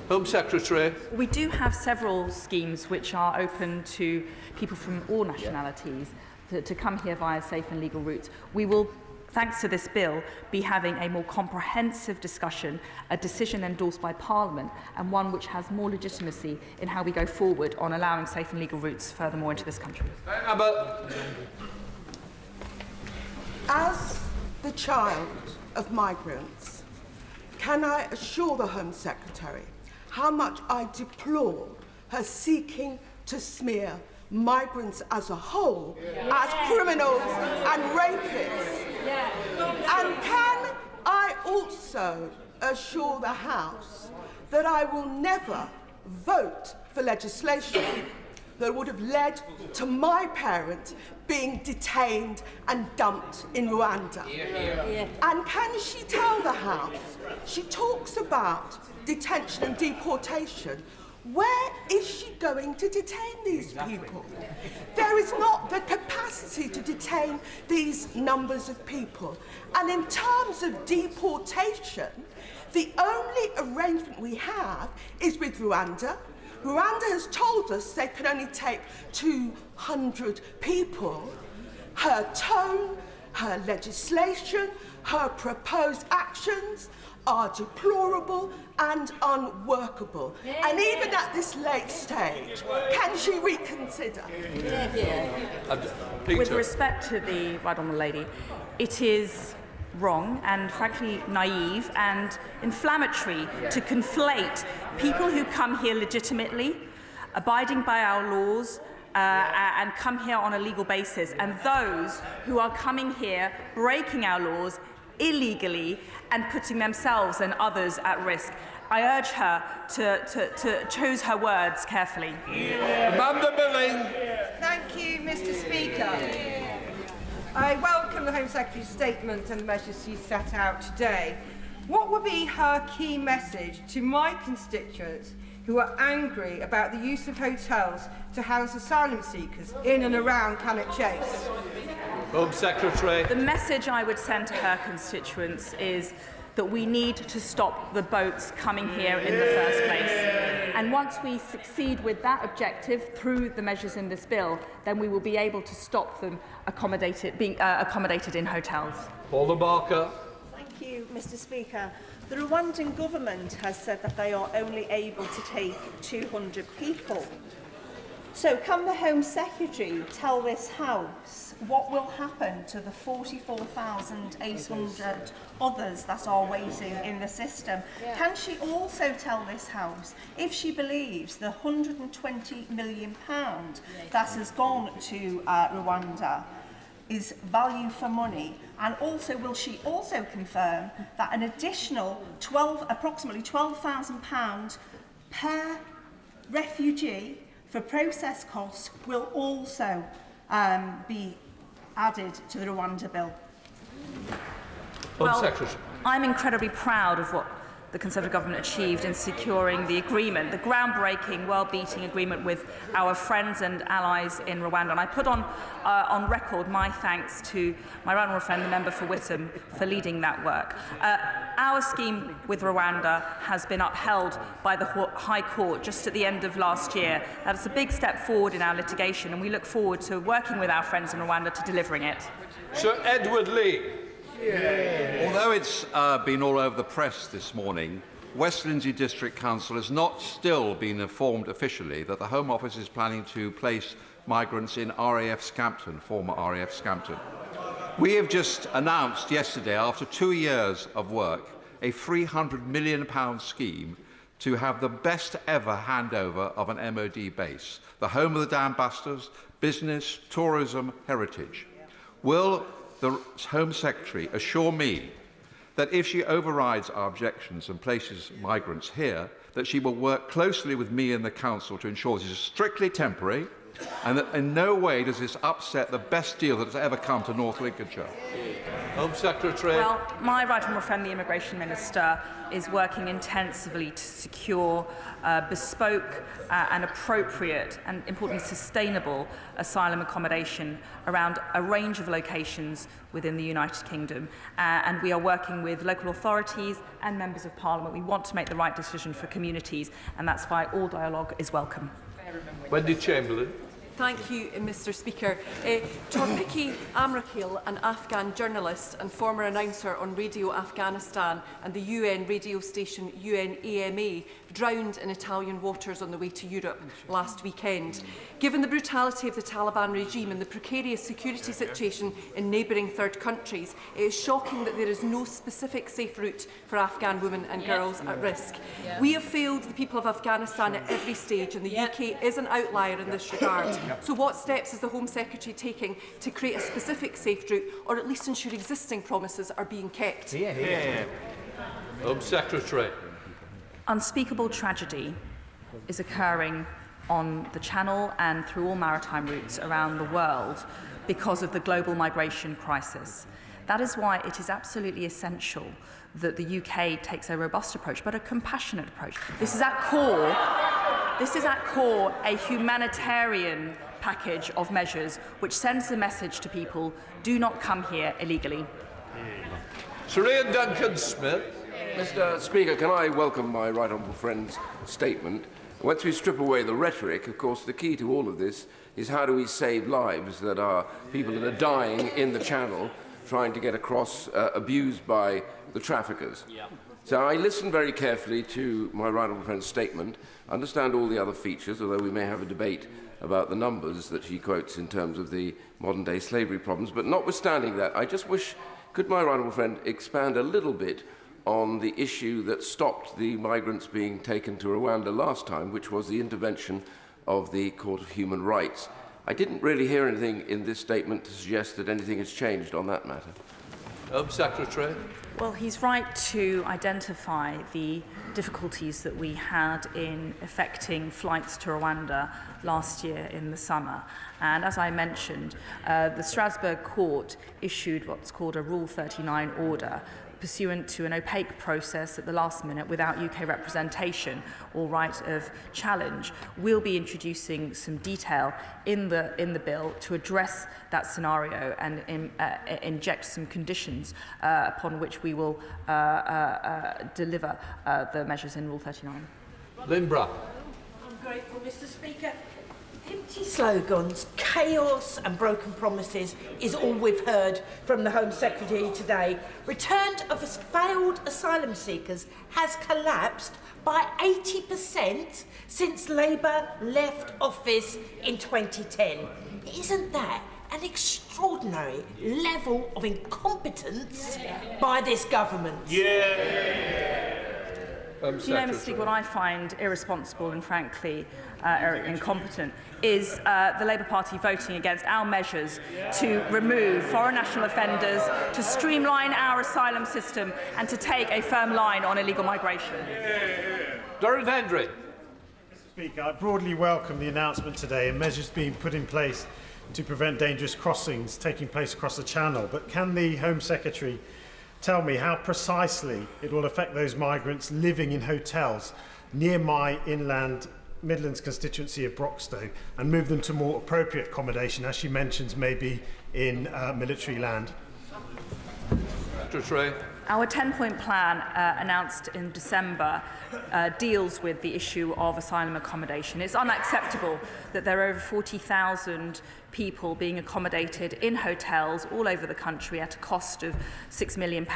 Home Secretary. We do have several schemes which are open to people from all nationalities to come here via safe and legal routes. We will, thanks to this bill, be having a more comprehensive discussion, a decision endorsed by Parliament, and one which has more legitimacy in how we go forward on allowing safe and legal routes furthermore into this country. As the child of migrants, can I assure the Home Secretary how much I deplore her seeking to smear migrants as a whole as criminals and rapists? And can I also assure the House that I will never vote for legislation that would have led to my parents being detained and dumped in Rwanda. And can she tell the House, she talks about detention and deportation. Where is she going to detain these people? There is not the capacity to detain these numbers of people. And in terms of deportation, the only arrangement we have is with Rwanda. Rwanda has told us they can only take 200 people. Her tone, her legislation, her proposed actions are deplorable and unworkable. And even at this late stage, can she reconsider? With respect to the right honourable lady, it is wrong and frankly naive and inflammatory to conflate people who come here legitimately, abiding by our laws, and come here on a legal basis, and those who are coming here breaking our laws illegally and putting themselves and others at risk. I urge her to choose her words carefully. Amanda Billing. Thank you, Mr. Speaker. I welcome the Home Secretary's statement and the measures she set out today. What would be her key message to my constituents who are angry about the use of hotels to house asylum seekers in and around Cannock Chase? Home Secretary. The message I would send to her constituents is that we need to stop the boats coming here in the first place. And once we succeed with that objective through the measures in this bill, then we will be able to stop them being accommodated in hotels. Paula Barker. Thank you, Mr. Speaker. The Rwandan government has said that they are only able to take 200 people. So can the Home Secretary tell this House what will happen to the 44,800 others that are waiting in the system? Can she also tell this House if she believes the £120 million that has gone to Rwanda is value for money? And also, will she also confirm that an additional approximately £12,000 per refugee for process costs will also be added to the Rwanda bill? Well, I'm incredibly proud of what the Conservative government achieved in securing the agreement, the groundbreaking, world-beating agreement with our friends and allies in Rwanda. And I put on record my thanks to my right honourable friend, the member for Witham, for leading that work. Our scheme with Rwanda has been upheld by the High Court just at the end of last year. That's a big step forward in our litigation, and we look forward to working with our friends in Rwanda to delivering it. Sir Edward Lee. Although it's been all over the press this morning, West Lindsey District Council has not still been informed officially that the Home Office is planning to place migrants in RAF Scampton, former RAF Scampton. We have just announced yesterday, after 2 years of work, a £300 million scheme to have the best ever handover of an MOD base, the home of the damn bastards, business, tourism, heritage. Will the Home Secretary assure me that if she overrides our objections and places migrants here, that she will work closely with me and the Council to ensure this is strictly temporary and that in no way does this upset the best deal that has ever come to North Lincolnshire? Home Secretary. Well, my right honourable friend, the Immigration Minister, is working intensively to secure bespoke and appropriate and, importantly, sustainable asylum accommodation around a range of locations within the United Kingdom. And we are working with local authorities and members of Parliament. We want to make the right decision for communities, and that's why all dialogue is welcome. Wendy Chamberlain. Thank you, Mr. Speaker. Torpiki Amrakil, an Afghan journalist and former announcer on Radio Afghanistan and the UN radio station UNAMA, drowned in Italian waters on the way to Europe last weekend. Given the brutality of the Taliban regime and the precarious security situation in neighbouring third countries, it is shocking that there is no specific safe route for Afghan women and girls at risk. We have failed the people of Afghanistan at every stage, and the UK is an outlier in this regard. So what steps is the Home Secretary taking to create a specific safe route, or at least ensure existing promises are being kept? Home Secretary. Unspeakable tragedy is occurring on the Channel and through all maritime routes around the world because of the global migration crisis. That is why it is absolutely essential that the UK takes a robust approach, but a compassionate approach. This is at core a humanitarian package of measures which sends the message to people, do not come here illegally. Sir Ian Duncan-Smith. Mr. Speaker, can I welcome my right honourable friend's statement? Once we strip away the rhetoric, of course, the key to all of this is how do we save lives that are people that are dying in the Channel trying to get across, abused by the traffickers. Yeah. So I listened very carefully to my right honourable friend's statement, understand all the other features, although we may have a debate about the numbers that he quotes in terms of the modern-day slavery problems. But notwithstanding that, I just wish, could my right honourable friend expand a little bit on the issue that stopped the migrants being taken to Rwanda last time, which was the intervention of the Court of Human Rights. I didn't really hear anything in this statement to suggest that anything has changed on that matter. Secretary. Well, he's right to identify the difficulties that we had in effecting flights to Rwanda last year in the summer. And as I mentioned, the Strasbourg court issued what's called a Rule 39 order, pursuant to an opaque process at the last minute without UK representation or right of challenge. We'll be introducing some detail in the bill to address that scenario and inject some conditions upon which we will deliver the measures in Rule 39. Limbra. I'm grateful, Mr. Speaker. Empty slogans, chaos and broken promises is all we've heard from the Home Secretary today. Return of failed asylum seekers has collapsed by 80% since Labour left office in 2010. Isn't that an extraordinary level of incompetence by this government? Yeah. You know, Mr. Speaker, what I find irresponsible and frankly incompetent is the Labour Party voting against our measures to remove foreign national offenders, to streamline our asylum system and to take a firm line on illegal migration. Durham Hendry. Mr. Speaker, I broadly welcome the announcement today and measures being put in place to prevent dangerous crossings taking place across the Channel. But can the Home Secretary tell me how precisely it will affect those migrants living in hotels near my inland Midlands constituency of Broxtowe and move them to more appropriate accommodation, as she mentions, maybe in military land? Our 10-point plan announced in December deals with the issue of asylum accommodation. It's unacceptable that there are over 40,000 people being accommodated in hotels all over the country at a cost of £6 million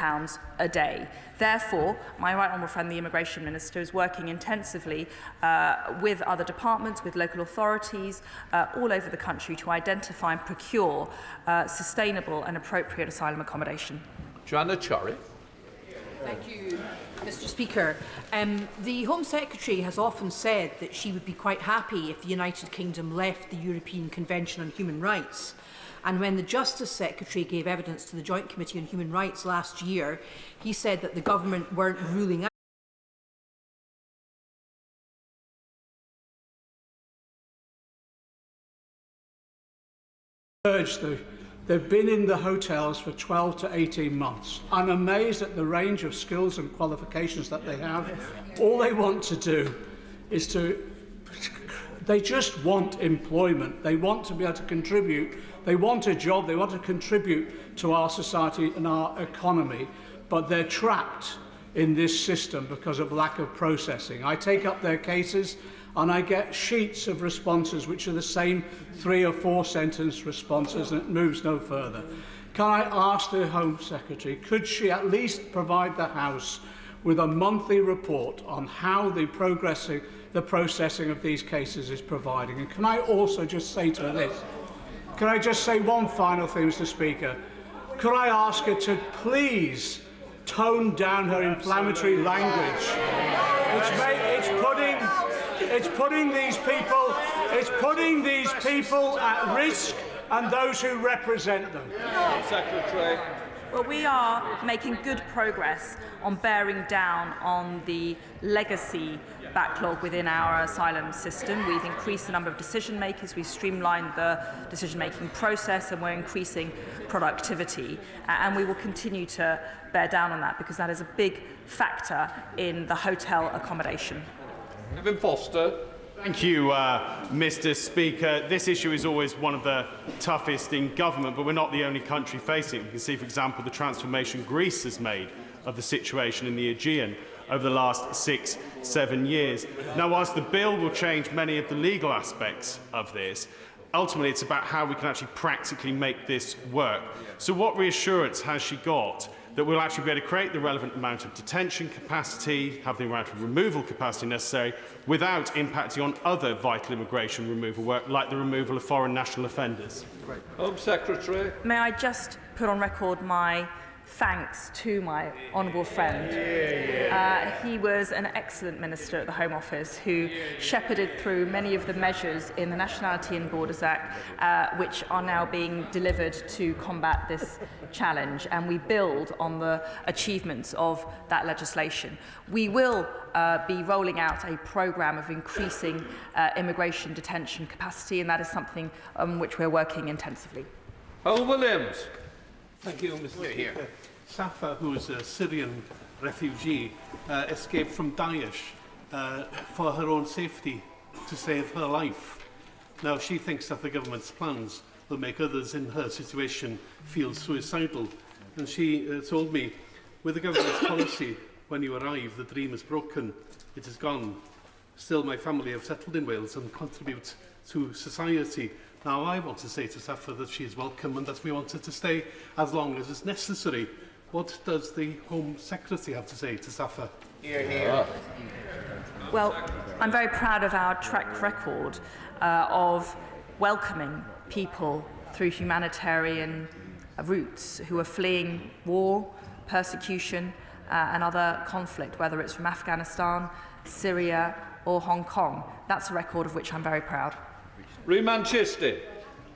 a day. Therefore, my right honourable friend, the Immigration Minister, is working intensively with other departments, with local authorities all over the country to identify and procure sustainable and appropriate asylum accommodation. Joanna Chorry. Thank you, Mr. Speaker. The Home Secretary has often said that she would be quite happy if the United Kingdom left the European Convention on Human Rights. And when the Justice Secretary gave evidence to the Joint Committee on Human Rights last year, he said that the government weren't ruling out They've been in the hotels for 12 to 18 months. I'm amazed at the range of skills and qualifications that they have. All they want to do is they just want employment. They want to be able to contribute. They want a job. They want to contribute to our society and our economy. But they're trapped in this system because of lack of processing. I take up their cases and I get sheets of responses which are the same 3 or 4 sentence responses, and it moves no further. Can I ask the Home Secretary, could she at least provide the House with a monthly report on how the processing of these cases is providing? And can I also just say to her this? Can I just say one final thing, Mr. Speaker? Could I ask her to please tone down her inflammatory language? It's putting these people at risk and those who represent them. Secretary. Well, we are making good progress on bearing down on the legacy backlog within our asylum system. We've increased the number of decision makers, we've streamlined the decision-making process, and we're increasing productivity. And we will continue to bear down on that because that is a big factor in the hotel accommodation. Kevin Foster. Thank you, Mr. Speaker. This issue is always one of the toughest in government, but we're not the only country facing it. You can see, for example, the transformation Greece has made of the situation in the Aegean over the last 6-7 years. Now, whilst the bill will change many of the legal aspects of this, ultimately it's about how we can actually practically make this work. So what reassurance has she got that we'll actually be able to create the relevant amount of detention capacity, have the amount of removal capacity necessary, without impacting on other vital immigration removal work, like the removal of foreign national offenders? Home Secretary. May I just put on record my thanks to my honourable friend. He was an excellent minister at the Home Office who shepherded through many of the measures in the Nationality and Borders Act which are now being delivered to combat this challenge, and we build on the achievements of that legislation. We will be rolling out a programme of increasing immigration detention capacity, and that is something on which we're working intensively. Hal Williams. Thank you, Mr. Speaker. Safa, who is a Syrian refugee, escaped from Daesh for her own safety, to save her life. Now, she thinks that the government's plans will make others in her situation feel suicidal. And she told me, with the government's policy, when you arrive, the dream is broken, it is gone. Still, my family have settled in Wales and contribute to society. Now, I want to say to Safa that she is welcome and that we want her to stay as long as is necessary. What does the Home Secretary have to say to Safa? Well, I'm very proud of our track record of welcoming people through humanitarian routes who are fleeing war, persecution and other conflict, whether it's from Afghanistan, Syria or Hong Kong. That's a record of which I'm very proud. Manchester.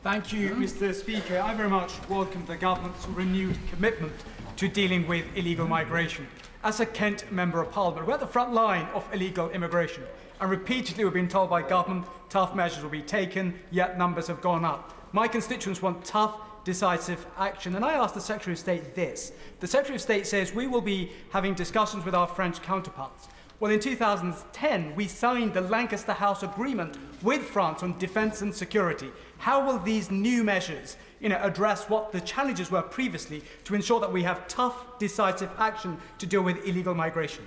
Thank you, Mr. Speaker. I very much welcome the government's renewed commitment to dealing with illegal migration. As a Kent Member of Parliament, we're at the front line of illegal immigration, and repeatedly we've been told by government tough measures will be taken, yet numbers have gone up. My constituents want tough, decisive action, and I asked the Secretary of State this. The Secretary of State says we will be having discussions with our French counterparts. Well, in 2010, we signed the Lancaster House Agreement with France on defence and security. How will these new measures address what the challenges were previously to ensure that we have tough, decisive action to deal with illegal migration?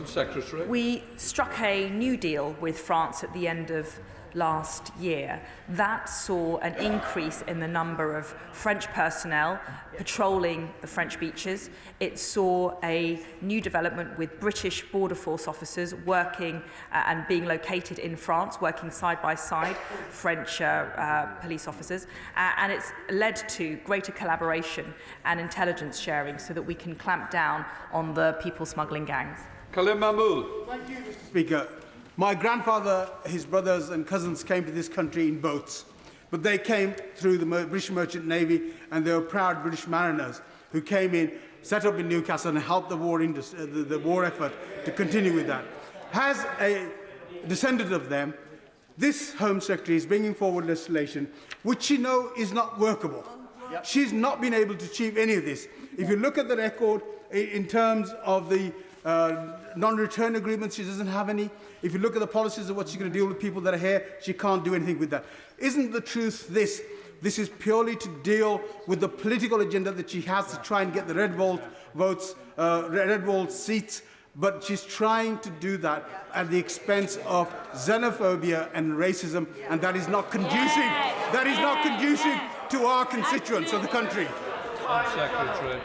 Secretary. We struck a new deal with France at the end of last year. That saw an increase in the number of French personnel patrolling the French beaches. It saw a new development with British Border Force officers working and being located in France, working side by side, French police officers, and it's led to greater collaboration and intelligence sharing so that we can clamp down on the people smuggling gangs. Khalid Mahmood. Thank you, Mr. Speaker. My grandfather, his brothers and cousins came to this country in boats, but they came through the British Merchant Navy, and they were proud British mariners who came in, set up in Newcastle and helped the war effort to continue with that. As a descendant of them, this Home Secretary is bringing forward legislation which she knows is not workable. She's not been able to achieve any of this. If you look at the record in terms of the non-return agreements, she doesn't have any. If you look at the policies of what she's going to deal with people that are here, she can't do anything with that. Isn't the truth this? This is purely to deal with the political agenda that she has to try and get the red wall seats, but she's trying to do that at the expense of xenophobia and racism, and that is not conducive. That is not conducive to our constituents of the country. Secretary.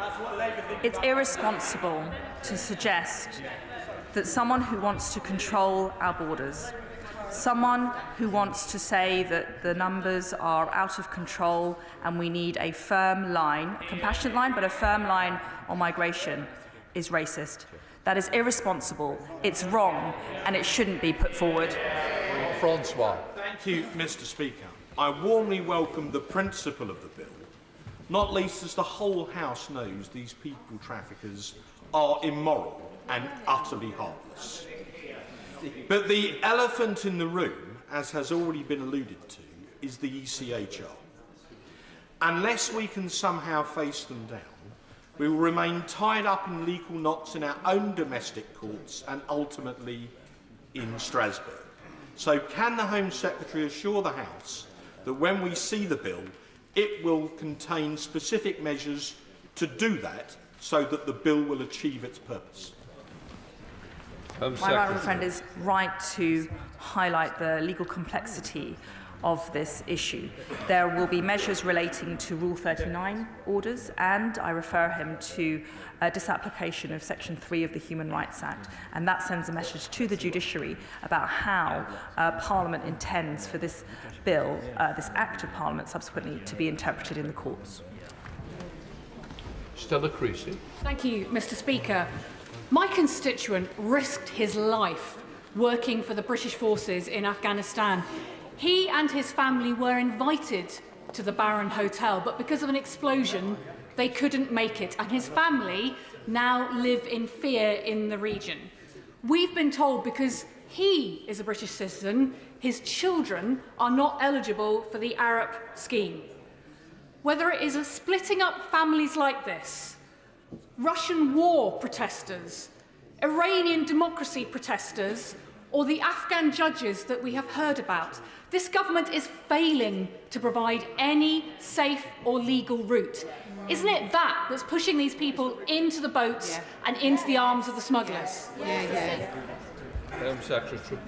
It's irresponsible to suggest that someone who wants to control our borders, someone who wants to say that the numbers are out of control and we need a firm line, a compassionate line, but a firm line on migration, is racist. That is irresponsible, it's wrong, and it shouldn't be put forward. Francois. Thank you, Mr. Speaker. I warmly welcome the principle of the bill, not least as the whole House knows these people traffickers are immoral and utterly heartless. But the elephant in the room, as has already been alluded to, is the ECHR. Unless we can somehow face them down, we will remain tied up in legal knots in our own domestic courts and ultimately in Strasbourg. So can the Home Secretary assure the House that when we see the bill, it will contain specific measures to do that so that the bill will achieve its purpose? My honourable friend is right to highlight the legal complexity of this issue. There will be measures relating to Rule 39 orders, and I refer him to disapplication of Section 3 of the Human Rights Act, and that sends a message to the judiciary about how Parliament intends for this bill, this Act of Parliament, subsequently to be interpreted in the courts. Stella Creasy. Thank you, Mr. Speaker. My constituent risked his life working for the British forces in Afghanistan. He and his family were invited to the Baron Hotel, but because of an explosion, they couldn't make it, and his family now live in fear in the region. We've been told because he is a British citizen, his children are not eligible for the ARAP scheme. Whether it is splitting up families like this, Russian war protesters, Iranian democracy protesters, or the Afghan judges that we have heard about, this government is failing to provide any safe or legal route. Isn't it that that's pushing these people into the boats and into the arms of the smugglers?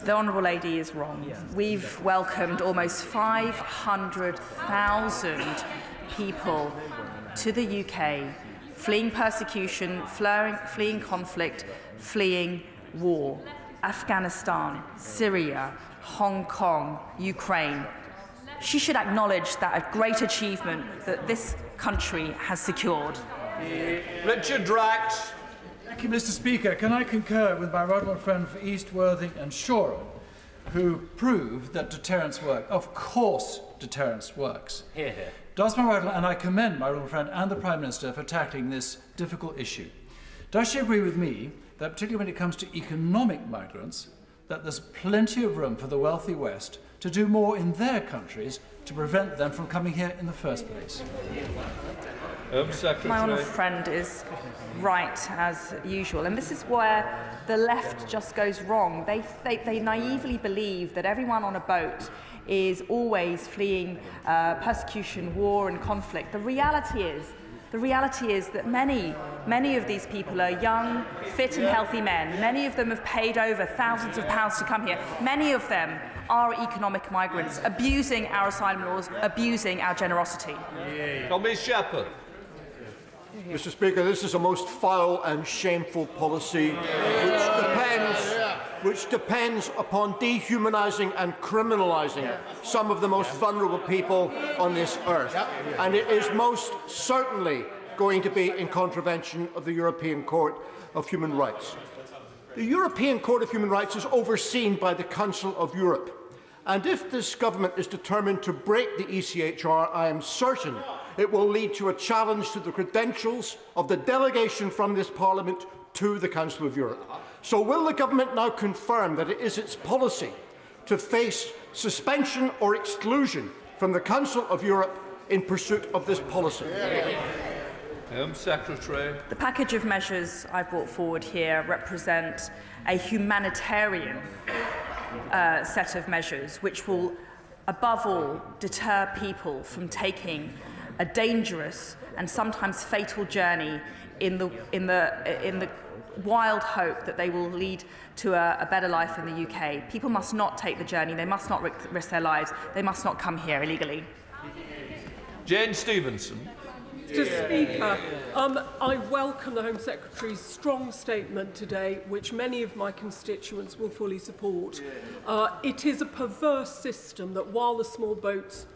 The Honourable Lady is wrong. We've welcomed almost 500,000 people to the UK, fleeing persecution, fleeing conflict, fleeing war. Afghanistan, Syria, Hong Kong, Ukraine. She should acknowledge that a great achievement that this country has secured. Richard Drax. Thank you, Mr. Speaker. Can I concur with my right honourable friend for East Worthing and Shoreham, who proved that deterrence works? Of course deterrence works. Hear, hear. Does my right and I commend my right honourable friend and the Prime Minister for tackling this difficult issue. Does she agree with me that particularly when it comes to economic migrants, that there's plenty of room for the wealthy West to do more in their countries to prevent them from coming here in the first place? My honourable friend is right, as usual, and this is where the left just goes wrong. They naively believe that everyone on a boat is always fleeing persecution, war and conflict. The reality is that many of these people are young, fit and healthy men. Many of them have paid over thousands of pounds to come here. Many of them are economic migrants, abusing our asylum laws, abusing our generosity. Tommy Shepherd. Mr. Speaker, this is a most foul and shameful policy which depends upon dehumanising and criminalising some of the most vulnerable people on this earth. And it is most certainly going to be in contravention of the European Court of Human Rights. The European Court of Human Rights is overseen by the Council of Europe. And if this government is determined to break the ECHR, I am certain it will lead to a challenge to the credentials of the delegation from this Parliament to the Council of Europe. So will the government now confirm that it is its policy to face suspension or exclusion from the Council of Europe in pursuit of this policy? Secretary. The package of measures I brought forward here represent a humanitarian set of measures which will, above all, deter people from taking a dangerous and sometimes fatal journey in the wild hope that they will lead to a better life in the UK. People must not take the journey. They must not risk their lives. They must not come here illegally. Jane Stevenson. Mr. Speaker, I welcome the Home Secretary's strong statement today, which many of my constituents will fully support. It is a perverse system that while the small boats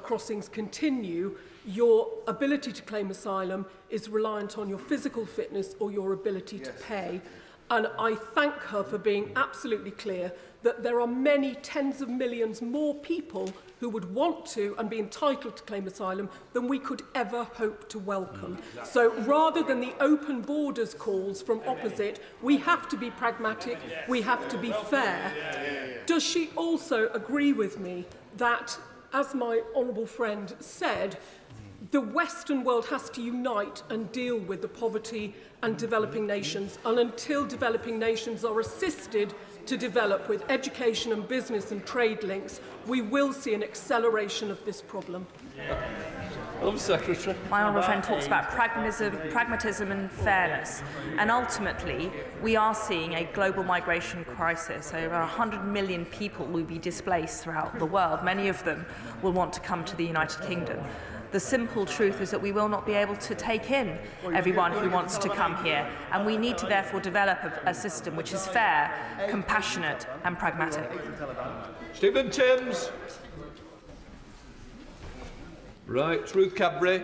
crossings continue, your ability to claim asylum is reliant on your physical fitness or your ability to pay. And I thank her for being absolutely clear that there are many tens of millions more people who would want to and be entitled to claim asylum than we could ever hope to welcome. So rather than the open borders calls from opposite, we have to be pragmatic, we have to be fair. Does she also agree with me that, as my honourable friend said, the Western world has to unite and deal with the poverty and developing nations, and until developing nations are assisted to develop with education and business and trade links, we will see an acceleration of this problem. Secretary. My honourable friend talks about pragmatism and fairness, and ultimately we are seeing a global migration crisis. Over 100 million people will be displaced throughout the world. Many of them will want to come to the United Kingdom. The simple truth is that we will not be able to take in everyone who wants to come here, and we need to therefore develop a system which is fair, compassionate and pragmatic. Stephen Timms. Right, Ruth Cadbury.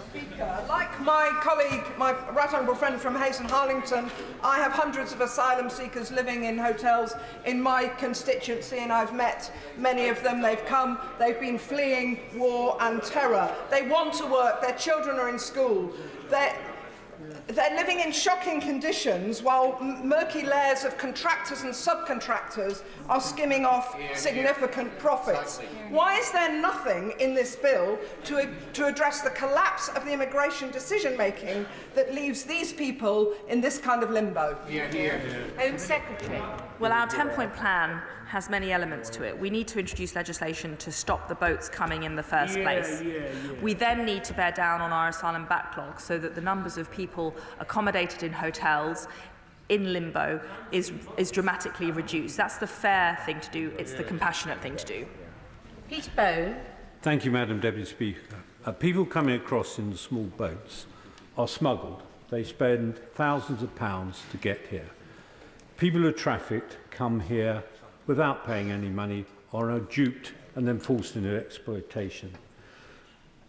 Speaker. Like my colleague, my right honourable friend from Hayes and Harlington, I have hundreds of asylum seekers living in hotels in my constituency, and I've met many of them. They've come, they've been fleeing war and terror. They want to work, their children are in school. They're living in shocking conditions while murky layers of contractors and subcontractors are skimming off significant profits. Why is there nothing in this bill to address the collapse of the immigration decision-making that leaves these people in this kind of limbo? Home Secretary. Well, our 10-point plan has many elements to it. We need to introduce legislation to stop the boats coming in the first place. We then need to bear down on our asylum backlog so that the numbers of people accommodated in hotels in limbo is dramatically reduced. That's the fair thing to do. It's the compassionate thing to do. Peter Bone. Thank you, Madam Deputy Speaker. People coming across in the small boats are smuggled. They spend thousands of pounds to get here. People who are trafficked come here without paying any money, or are duped and then forced into exploitation.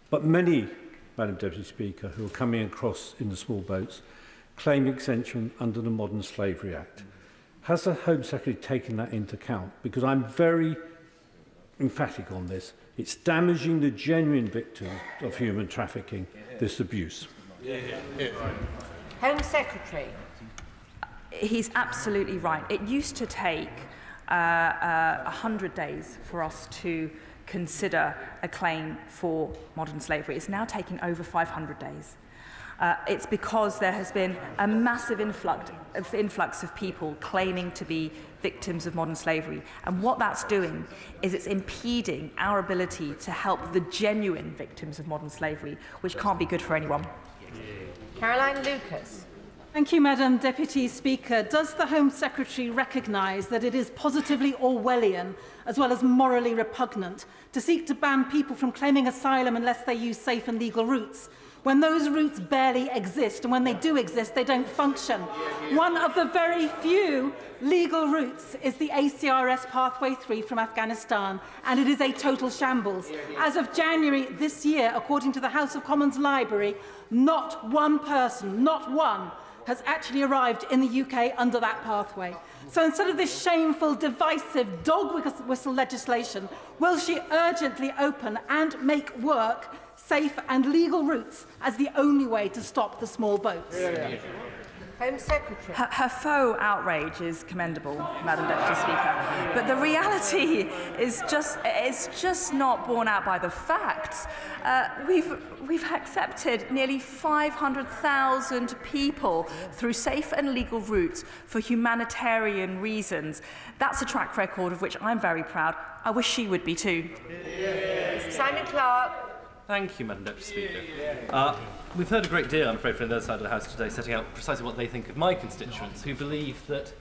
But many, Madam Deputy Speaker, who are coming across in the small boats claim exemption under the Modern Slavery Act. Has the Home Secretary taken that into account? Because I'm very emphatic on this. It's damaging the genuine victims of human trafficking, this abuse. Home Secretary. He's absolutely right. It used to take 100 days for us to consider a claim for modern slavery. It's now taking over 500 days. It's because there has been a massive influx of people claiming to be victims of modern slavery. And what that's doing is it's impeding our ability to help the genuine victims of modern slavery, which can't be good for anyone. Caroline Lucas. Thank you, Madam Deputy Speaker. Does the Home Secretary recognise that it is positively Orwellian, as well as morally repugnant, to seek to ban people from claiming asylum unless they use safe and legal routes, when those routes barely exist, and when they do exist, they don't function? One of the very few legal routes is the ACRS Pathway 3 from Afghanistan, and it is a total shambles. As of January this year, according to the House of Commons Library, not one person, not one, has actually arrived in the UK under that pathway. So instead of this shameful, divisive, dog whistle legislation, will she urgently open and make work safe and legal routes as the only way to stop the small boats? Home Secretary. Her faux outrage is commendable, Madam Deputy Speaker, but the reality is just not borne out by the facts. We've accepted nearly 500,000 people through safe and legal routes for humanitarian reasons. That's a track record of which I'm very proud. I wish she would be too. Simon Clark. Thank you, Madam Deputy Speaker. We've heard a great deal, I'm afraid, from the other side of the House today, setting out precisely what they think of my constituents, who believe that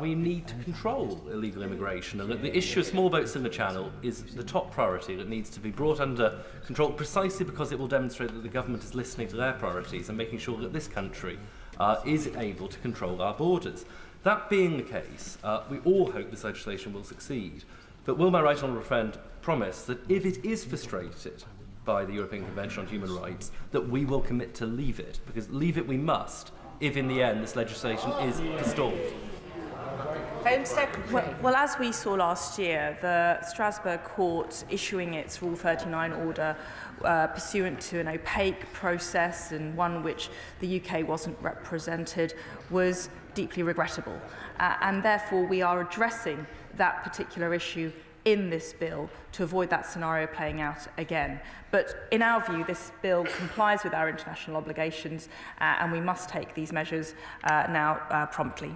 we need to control illegal immigration, and that the issue of small boats in the Channel is the top priority that needs to be brought under control, precisely because it will demonstrate that the government is listening to their priorities and making sure that this country is able to control our borders. That being the case, we all hope this legislation will succeed. But will my right honourable friend promise that if it is frustrated by the European Convention on Human Rights, that we will commit to leave it? Because leave it we must, if in the end this legislation is installed. Home Secretary. Well, as we saw last year, the Strasbourg court issuing its Rule 39 order pursuant to an opaque process and one which the UK wasn't represented was deeply regrettable. And therefore we are addressing that particular issue in this bill to avoid that scenario playing out again. But in our view, this bill complies with our international obligations and we must take these measures now promptly.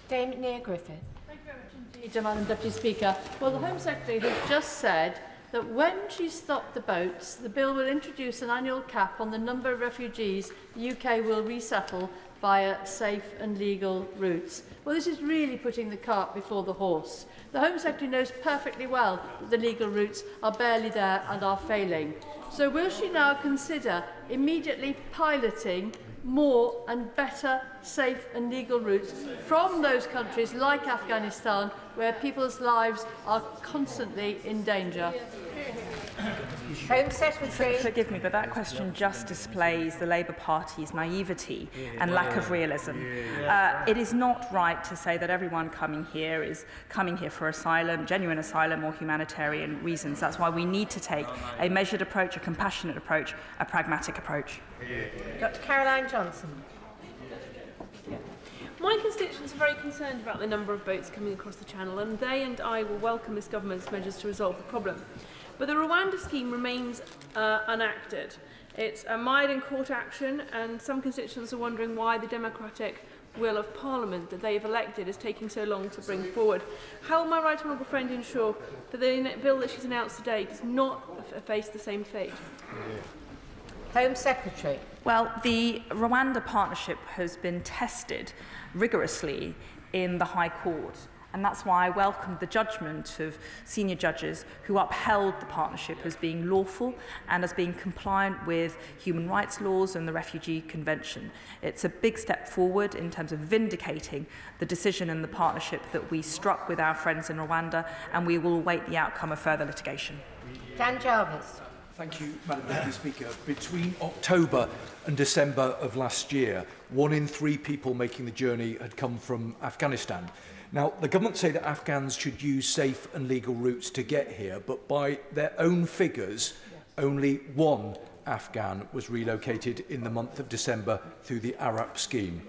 Dame Neil Griffith. Thank you very much indeed, Madam Deputy Speaker. Well, the Home Secretary has just said that when she stopped the boats, the bill will introduce an annual cap on the number of refugees the UK will resettle via safe and legal routes. Well, this is really putting the cart before the horse. The Home Secretary knows perfectly well that the legal routes are barely there and are failing. So will she now consider immediately piloting more and better safe and legal routes from those countries like Afghanistan where people's lives are constantly in danger? Home Secretary. Forgive me, but that question just displays the Labour Party's naivety and lack of realism. It is not right to say that everyone coming here is coming here for asylum, genuine asylum or humanitarian reasons. That's why we need to take a measured approach, a compassionate approach, a pragmatic approach. Dr. Caroline Johnson. My constituents are very concerned about the number of boats coming across the Channel, and they and I will welcome this government's measures to resolve the problem. But the Rwanda scheme remains unacted. It's mired in court action, and some constituents are wondering why the democratic will of Parliament that they have elected is taking so long to bring forward. How will my right honourable friend ensure that the bill that she's announced today does not face the same fate? Home Secretary. Well, the Rwanda partnership has been tested rigorously in the High Court. And that's why I welcomed the judgment of senior judges who upheld the partnership as being lawful and as being compliant with human rights laws and the Refugee Convention. It's a big step forward in terms of vindicating the decision and the partnership that we struck with our friends in Rwanda, and we will await the outcome of further litigation. Dan Jarvis. Thank you, Madam Deputy Speaker. Between October and December of last year, 1 in 3 people making the journey had come from Afghanistan. Now, the government say that Afghans should use safe and legal routes to get here, but by their own figures, only 1 Afghan was relocated in the month of December through the ARAP scheme.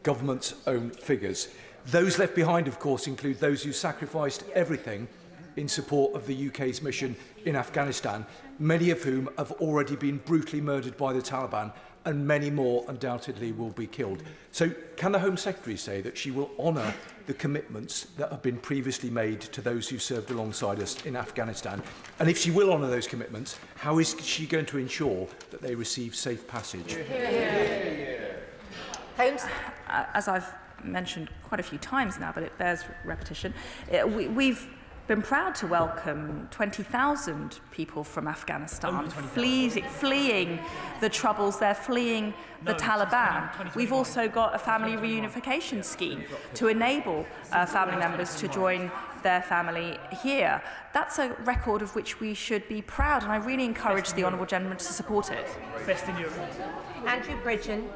Government's own figures. Those left behind, of course, include those who sacrificed everything in support of the UK's mission in Afghanistan, many of whom have already been brutally murdered by the Taliban, and many more undoubtedly will be killed. So can the Home Secretary say that she will honour the commitments that have been previously made to those who served alongside us in Afghanistan? And if she will honour those commitments, how is she going to ensure that they receive safe passage? As I've mentioned quite a few times now, but it bears repetition, we've been proud to welcome 20,000 people from Afghanistan fleeing the troubles. They're fleeing the Taliban. We've also got a family reunification scheme to enable family members to join their family here. That's a record of which we should be proud, and I really encourage the honourable gentleman to support it. Best in Europe. Andrew Bridgen.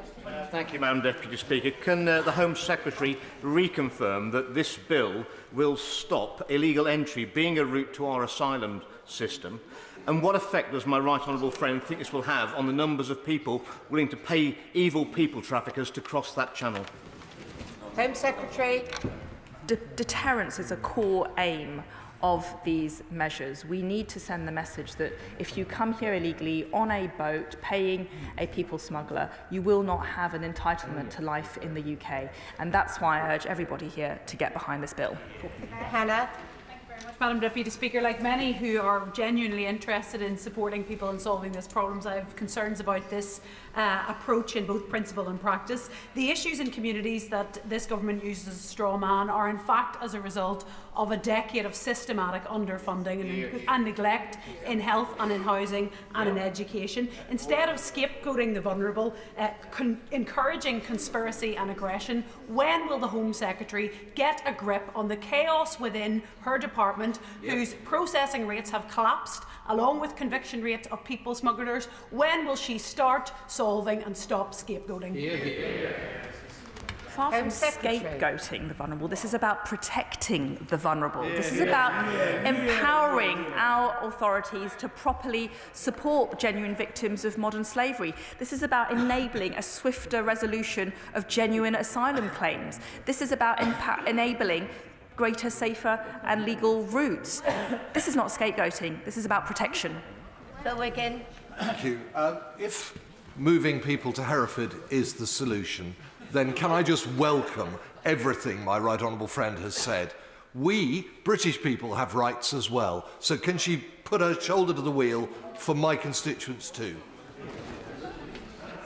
Thank you, Madam Deputy Speaker. Can the Home Secretary reconfirm that this bill will stop illegal entry being a route to our asylum system? And what effect does my right honourable friend think this will have on the numbers of people willing to pay evil people traffickers to cross that channel? Home Secretary. Deterrence is a core aim of these measures. We need to send the message that if you come here illegally on a boat paying a people smuggler, you will not have an entitlement to life in the UK. And that's why I urge everybody here to get behind this bill. Hannah. Madam Deputy Speaker, like many who are genuinely interested in supporting people and solving these problems, I have concerns about this approach in both principle and practice. The issues in communities that this government uses as a straw man are in fact as a result of a decade of systematic underfunding and neglect in health and in housing and in education. Instead of scapegoating the vulnerable, encouraging conspiracy and aggression, when will the Home Secretary get a grip on the chaos within her department, whose processing rates have collapsed along with conviction rates of people smugglers? When will she start solving and stop scapegoating? Far from scapegoating the vulnerable, this is about protecting the vulnerable. This is about empowering our authorities to properly support genuine victims of modern slavery. This is about enabling a swifter resolution of genuine asylum claims. This is about enabling greater, safer and legal routes. This is not scapegoating, this is about protection. So again. Thank you. If moving people to Hereford is the solution, then can I just welcome everything my right honourable friend has said? We, British people, have rights as well. So can she put her shoulder to the wheel for my constituents too?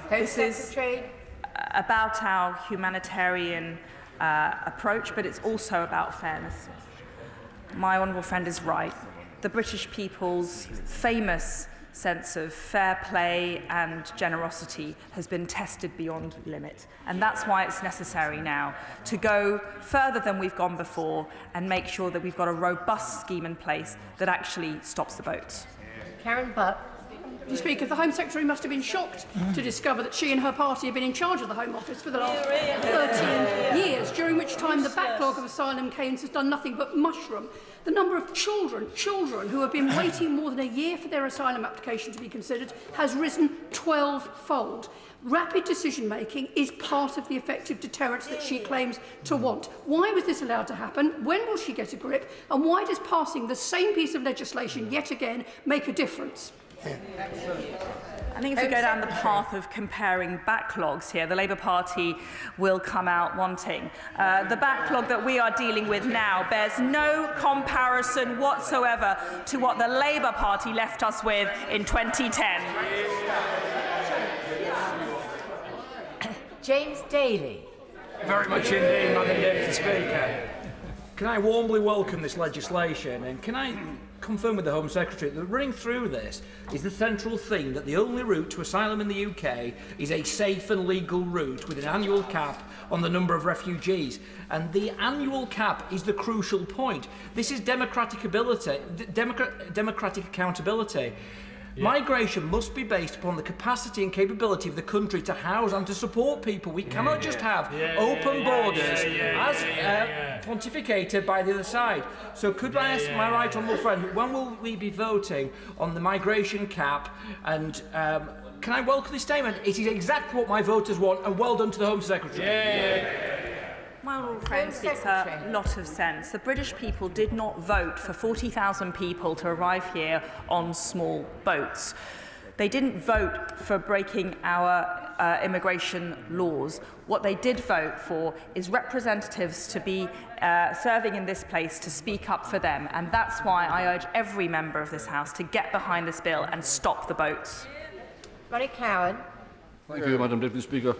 This is about our humanitarian approach, but it's also about fairness. My honourable friend is right. The British people's famous sense of fair play and generosity has been tested beyond limit. And that's why it's necessary now to go further than we've gone before and make sure that we've got a robust scheme in place that actually stops the boats. Karen Butt. Mr. Speaker, the Home Secretary must have been shocked to discover that she and her party have been in charge of the Home Office for the last 13 years, during which time the backlog of asylum claims has done nothing but mushroom. The number of children who have been waiting more than a year for their asylum application to be considered has risen 12-fold. Rapid decision-making is part of the effective deterrence that she claims to want. Why was this allowed to happen? When will she get a grip? And why does passing the same piece of legislation yet again make a difference? I think if we go down the path of comparing backlogs here, the Labour Party will come out wanting. The backlog that we are dealing with now bears no comparison whatsoever to what the Labour Party left us with in 2010. James Daly. Very much indeed, Madam Deputy Speaker. Can I warmly welcome this legislation, and can I confirm with the Home Secretary that running through this is the central theme that the only route to asylum in the UK is a safe and legal route with an annual cap on the number of refugees. And the annual cap is the crucial point. This is democratic accountability. Yeah. Migration must be based upon the capacity and capability of the country to house and to support people. We cannot just have open borders as pontificated by the other side. So could I ask my right honourable friend, when will we be voting on the migration cap? And can I welcome this statement? It is exactly what my voters want, and well done to the Home Secretary. My honourable friend speaks a lot of sense. The British people did not vote for 40,000 people to arrive here on small boats. They didn't vote for breaking our immigration laws. What they did vote for is representatives to be serving in this place to speak up for them. And that's why I urge every member of this House to get behind this bill and stop the boats. Ronnie Cowan. Thank you, Madam Deputy Speaker.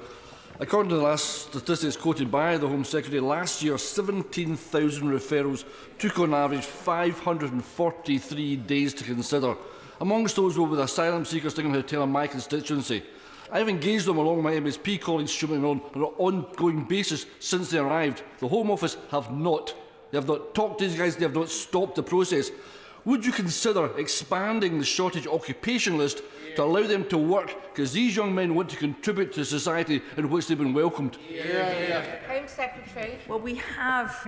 According to the last statistics quoted by the Home Secretary, last year 17,000 referrals took on average 543 days to consider. Amongst those were with asylum seekers sticking hotel in my constituency. I have engaged them along with my MSP colleagues Shuman on an ongoing basis since they arrived. The Home Office have not. They have not talked to these guys, they have not stopped the process. Would you consider expanding the shortage occupation list to allow them to work, because these young men want to contribute to society in which they've been welcomed? Home Secretary. Well, we have,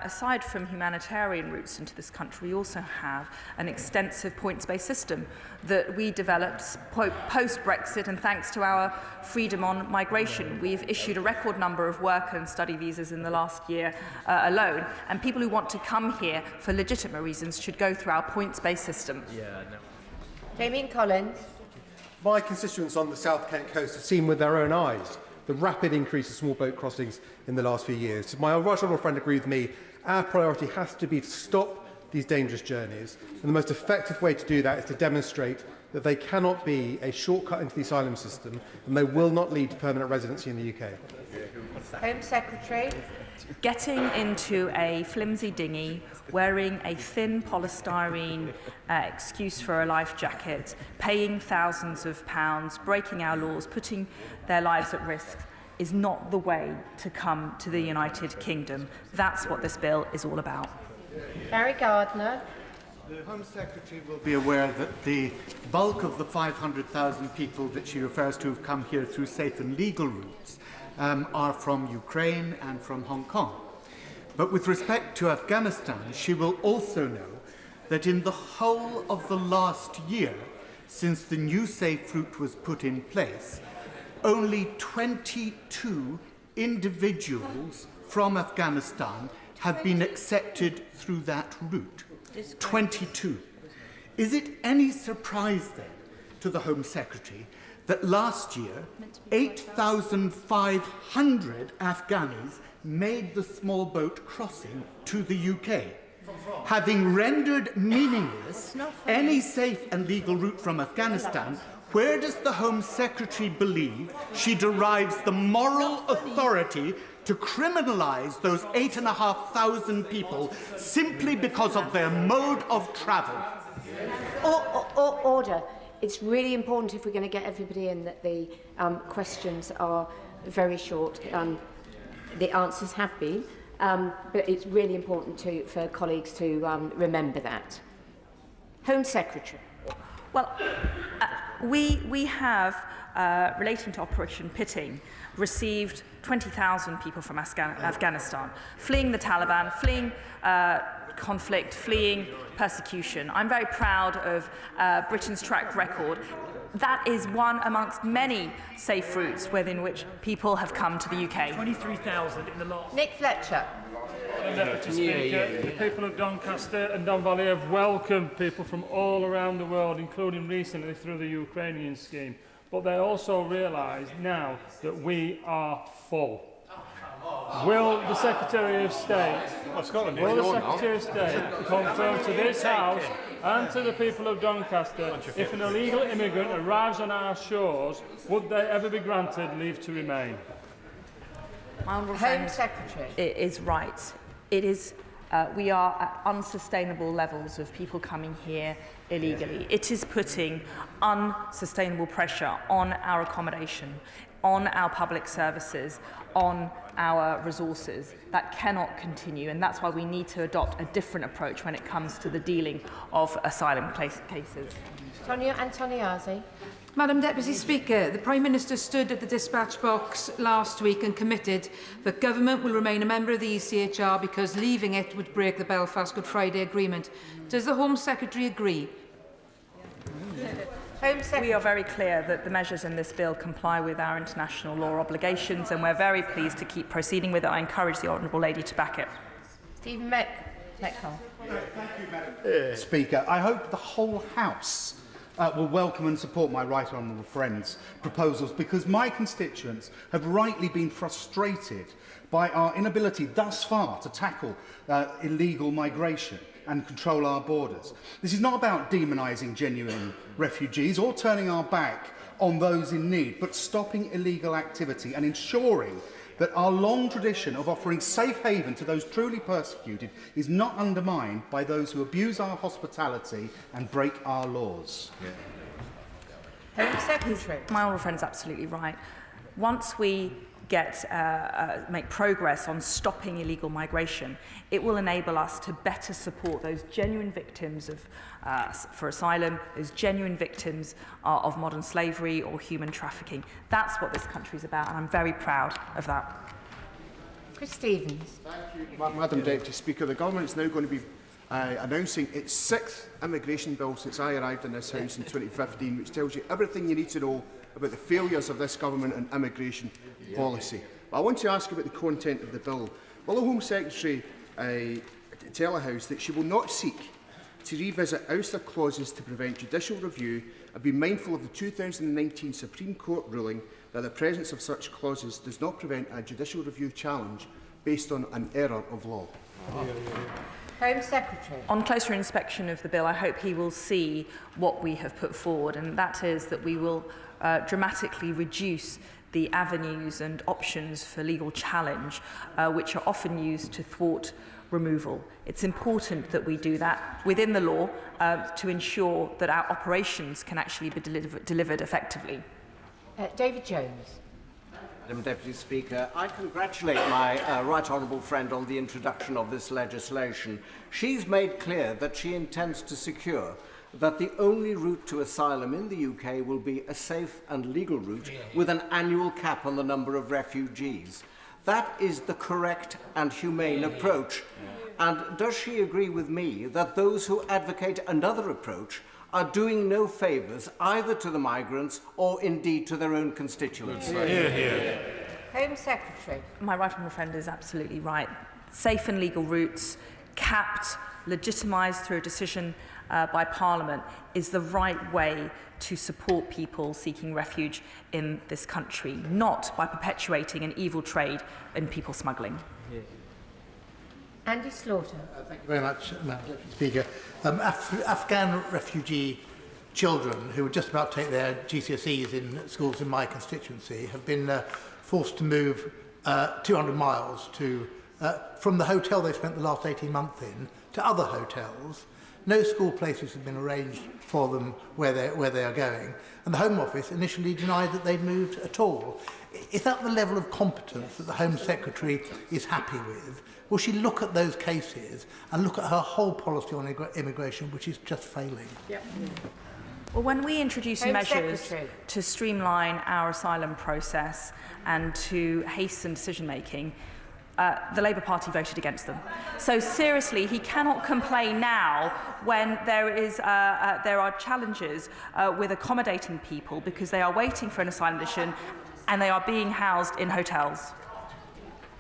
aside from humanitarian routes into this country, we also have an extensive points-based system that we developed post-Brexit, and thanks to our freedom on migration. We've issued a record number of work and study visas in the last year alone, and people who want to come here for legitimate reasons should go through our points-based system. Damien Collins. My constituents on the South Kent coast have seen with their own eyes the rapid increase of small boat crossings in the last few years. So my right honourable friend agreed with me. Our priority has to be to stop these dangerous journeys, and the most effective way to do that is to demonstrate that they cannot be a shortcut into the asylum system, and they will not lead to permanent residency in the UK. Home Secretary. Getting into a flimsy dinghy, wearing a thin polystyrene excuse for a life jacket, paying thousands of pounds, breaking our laws, putting their lives at risk is not the way to come to the United Kingdom. That's what this bill is all about. Barry Gardner. The Home Secretary will be aware that the bulk of the 500,000 people that she refers to have come here through safe and legal routes. are from Ukraine and from Hong Kong. But with respect to Afghanistan, she will also know that in the whole of the last year, since the new safe route was put in place, only 22 individuals from Afghanistan have been accepted through that route. 22. Is it any surprise then to the Home Secretary that last year 8,500 Afghanis made the small boat crossing to the UK, having rendered meaningless any safe and legal route from Afghanistan? Where does the Home Secretary believe she derives the moral authority to criminalise those 8,500 people simply because of their mode of travel? Order. It's really important, if we're going to get everybody in, that the questions are very short. The answers have been, but it's really important for colleagues to remember that. Home Secretary. Well, we have, relating to Operation Pitting, received 20,000 people from Afghanistan, fleeing the Taliban, fleeing conflict, fleeing persecution. I'm very proud of Britain's track record. That is one amongst many safe routes within which people have come to the UK. 23,000 in the last... Nick Fletcher. Deputy Speaker, the people of Doncaster and Don Valley have welcomed people from all around the world, including recently through the Ukrainian scheme. But they also realise now that we are full. Will the Secretary of State confirm to this House and to the people of Doncaster, if an illegal immigrant arrives on our shores, would they ever be granted leave to remain? Home Secretary. It is right. It is. We are at unsustainable levels of people coming here illegally. It is putting unsustainable pressure on our accommodation, on our public services, on our resources. That cannot continue, and that's why we need to adopt a different approach when it comes to the dealing of asylum cases. Tonia Antoniazzi. Madam Deputy Speaker, the Prime Minister stood at the dispatch box last week and committed that government will remain a member of the ECHR because leaving it would break the Belfast Good Friday Agreement. Does the Home Secretary agree? We are very clear that the measures in this bill comply with our international law obligations, and we're very pleased to keep proceeding with it. I encourage the Honourable Lady to back it. Stephen Metcalfe. Thank you, Madam Speaker. I hope the whole House will welcome and support my right honourable friend's proposals, because my constituents have rightly been frustrated by our inability thus far to tackle illegal migration and control our borders. This is not about demonising genuine refugees or turning our back on those in need, but stopping illegal activity and ensuring that our long tradition of offering safe haven to those truly persecuted is not undermined by those who abuse our hospitality and break our laws. My honourable friend is absolutely right. Once we make progress on stopping illegal migration, it will enable us to better support those genuine victims for asylum, those genuine victims of modern slavery or human trafficking. That's what this country is about, and I'm very proud of that. Chris Stevens. Thank you, Madam Deputy Speaker. The government is now going to be announcing its 6th immigration bill since I arrived in this House in 2015, which tells you everything you need to know about the failures of this government and immigration policy. But I want to ask about the content of the bill. Will the Home Secretary tell the House that she will not seek to revisit ouster clauses to prevent judicial review and be mindful of the 2019 Supreme Court ruling that the presence of such clauses does not prevent a judicial review challenge based on an error of law? Home Secretary. On closer inspection of the bill, I hope he will see what we have put forward, and that is that we will dramatically reduce the avenues and options for legal challenge, which are often used to thwart removal. It's important that we do that within the law to ensure that our operations can actually be delivered effectively. David Jones. Madam Deputy Speaker, I congratulate my right honourable friend on the introduction of this legislation. She's made clear that she intends to secure that the only route to asylum in the UK will be a safe and legal route with an annual cap on the number of refugees. That is the correct and humane approach. And does she agree with me that those who advocate another approach are doing no favours either to the migrants or indeed to their own constituents? Home Secretary. My right honourable friend is absolutely right. Safe and legal routes, capped, legitimised through a decision by Parliament, is the right way to support people seeking refuge in this country, not by perpetuating an evil trade in people smuggling. Andy Slaughter. Thank you very much, Madam Deputy Speaker. Afghan refugee children who were just about to take their GCSEs in schools in my constituency have been forced to move 200 miles from the hotel they spent the last 18 months in to other hotels. No school places have been arranged for them where they are going, and the Home Office initially denied that they'd moved at all. Is that the level of competence that the Home Secretary is happy with? Will she look at those cases and look at her whole policy on immigration, which is just failing? Yep. Well, when we introduce measures to streamline our asylum process and to hasten decision-making, the Labour Party voted against them. So seriously, he cannot complain now when there are challenges with accommodating people because they are waiting for an asylum decision and they are being housed in hotels.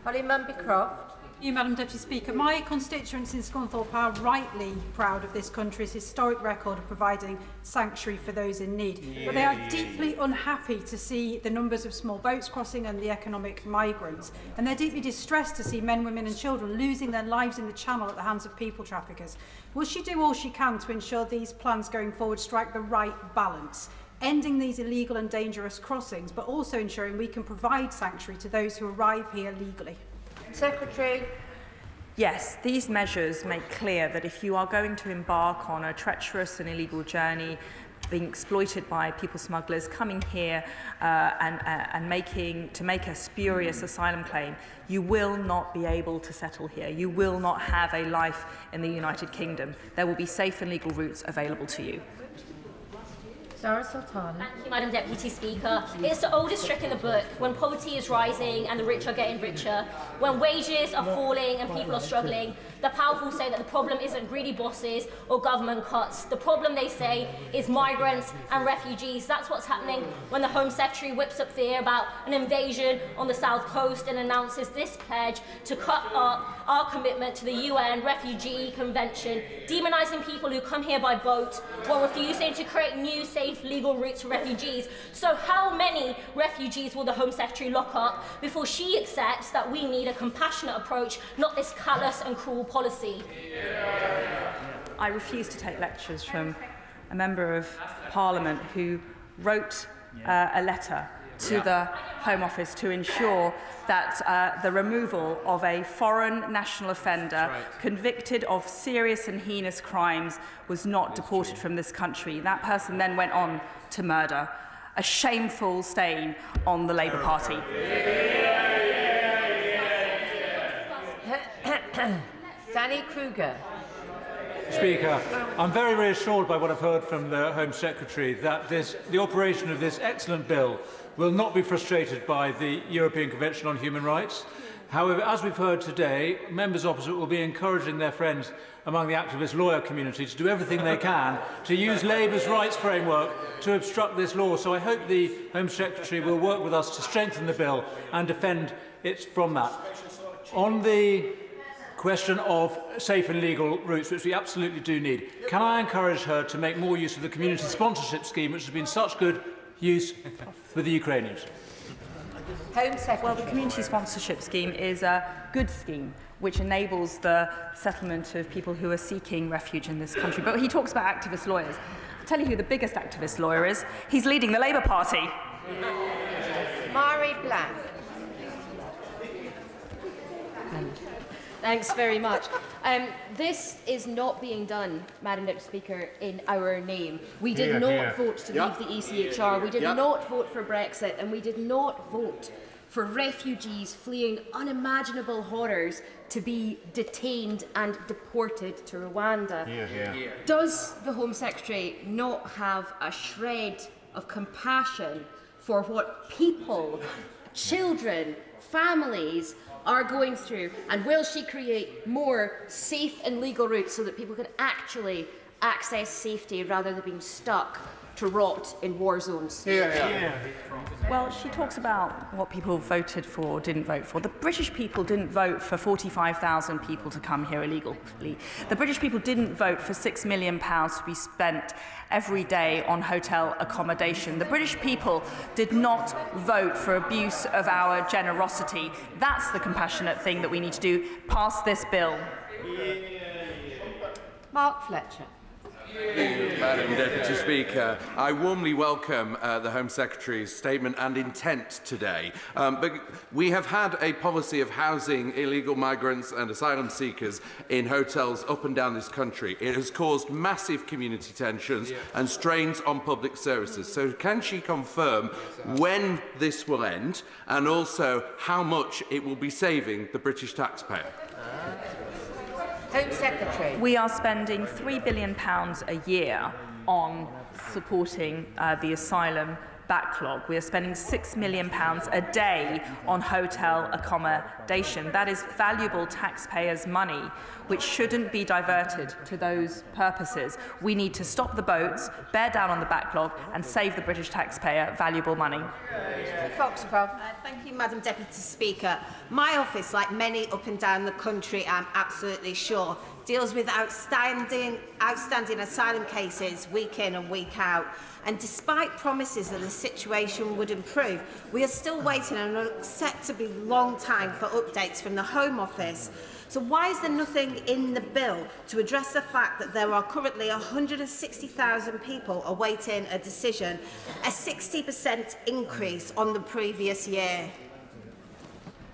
Holly Mumby-Croft. You, Madam Deputy Speaker. My constituents in Scunthorpe are rightly proud of this country's historic record of providing sanctuary for those in need. But they are deeply unhappy to see the numbers of small boats crossing and the economic migrants. And they're deeply distressed to see men, women and children losing their lives in the Channel at the hands of people traffickers. Will she do all she can to ensure these plans going forward strike the right balance, ending these illegal and dangerous crossings, but also ensuring we can provide sanctuary to those who arrive here legally? Secretary. Yes, these measures make clear that if you are going to embark on a treacherous and illegal journey, being exploited by people smugglers, coming here and make a spurious asylum claim, you will not be able to settle here. You will not have a life in the United Kingdom. There will be safe and legal routes available to you. Thank you, Madam Deputy Speaker. It's the oldest trick in the book. When poverty is rising and the rich are getting richer, when wages are falling and people are struggling, the powerful say that the problem isn't greedy bosses or government cuts. The problem, they say, is migrants and refugees. That's what's happening when the Home Secretary whips up fear about an invasion on the South Coast and announces this pledge to cut up our commitment to the UN Refugee Convention, demonising people who come here by boat while refusing to create new safe legal routes for refugees. So how many refugees will the Home Secretary lock up before she accepts that we need a compassionate approach, not this callous and cruel policy? I refuse to take lectures from a Member of Parliament who wrote a letter to the Home Office to ensure that the removal of a foreign national offender convicted of serious and heinous crimes was not deported from this country. That person then went on to murder. A shameful stain on the Labour Party. Danny Kruger. Speaker, I'm very reassured by what I've heard from the Home Secretary that the operation of this excellent bill will not be frustrated by the European Convention on Human Rights. However, as we've heard today, members opposite will be encouraging their friends among the activist lawyer community to do everything they can to use Labour's rights framework to obstruct this law. So I hope the Home Secretary will work with us to strengthen the bill and defend it from that. On the question of safe and legal routes, which we absolutely do need, can I encourage her to make more use of the community sponsorship scheme, which has been such good use for the Ukrainians? Home Secretary. Well, the community sponsorship scheme is a good scheme which enables the settlement of people who are seeking refuge in this country. But he talks about activist lawyers. I'll tell you who the biggest activist lawyer is. He's leading the Labour Party. Mari Black. Thanks very much. This is not being done, Madam Deputy Speaker, in our name. We did not vote to leave the ECHR. We did not vote for Brexit, and we did not vote for refugees fleeing unimaginable horrors to be detained and deported to Rwanda. Does the Home Secretary not have a shred of compassion for what people, children, families are going through, and will she create more safe and legal routes so that people can actually access safety rather than being stuck to rot in war zones? Well, she talks about what people voted for or didn't vote for. The British people didn't vote for 45,000 people to come here illegally. The British people didn't vote for £6 million to be spent every day on hotel accommodation. The British people did not vote for abuse of our generosity. That's the compassionate thing that we need to do. Pass this bill. Mark Fletcher. Madam Deputy Speaker, I warmly welcome the Home Secretary's statement and intent today. But we have had a policy of housing illegal migrants and asylum seekers in hotels up and down this country. It has caused massive community tensions and strains on public services. So can she confirm when this will end and also how much it will be saving the British taxpayer? Home Secretary. We are spending £3 billion a year on supporting the asylum backlog. We are spending £6 million a day on hotel accommodation. That is valuable taxpayers' money, which shouldn't be diverted to those purposes. We need to stop the boats, bear down on the backlog, and save the British taxpayer valuable money. Thank you, Madam Deputy Speaker. My office, like many up and down the country, I'm absolutely sure, deals with outstanding asylum cases week in and week out. And despite promises that the situation would improve, we are still waiting an unacceptably long time for updates from the Home Office. So why is there nothing in the bill to address the fact that there are currently 160,000 people awaiting a decision, a 60% increase on the previous year?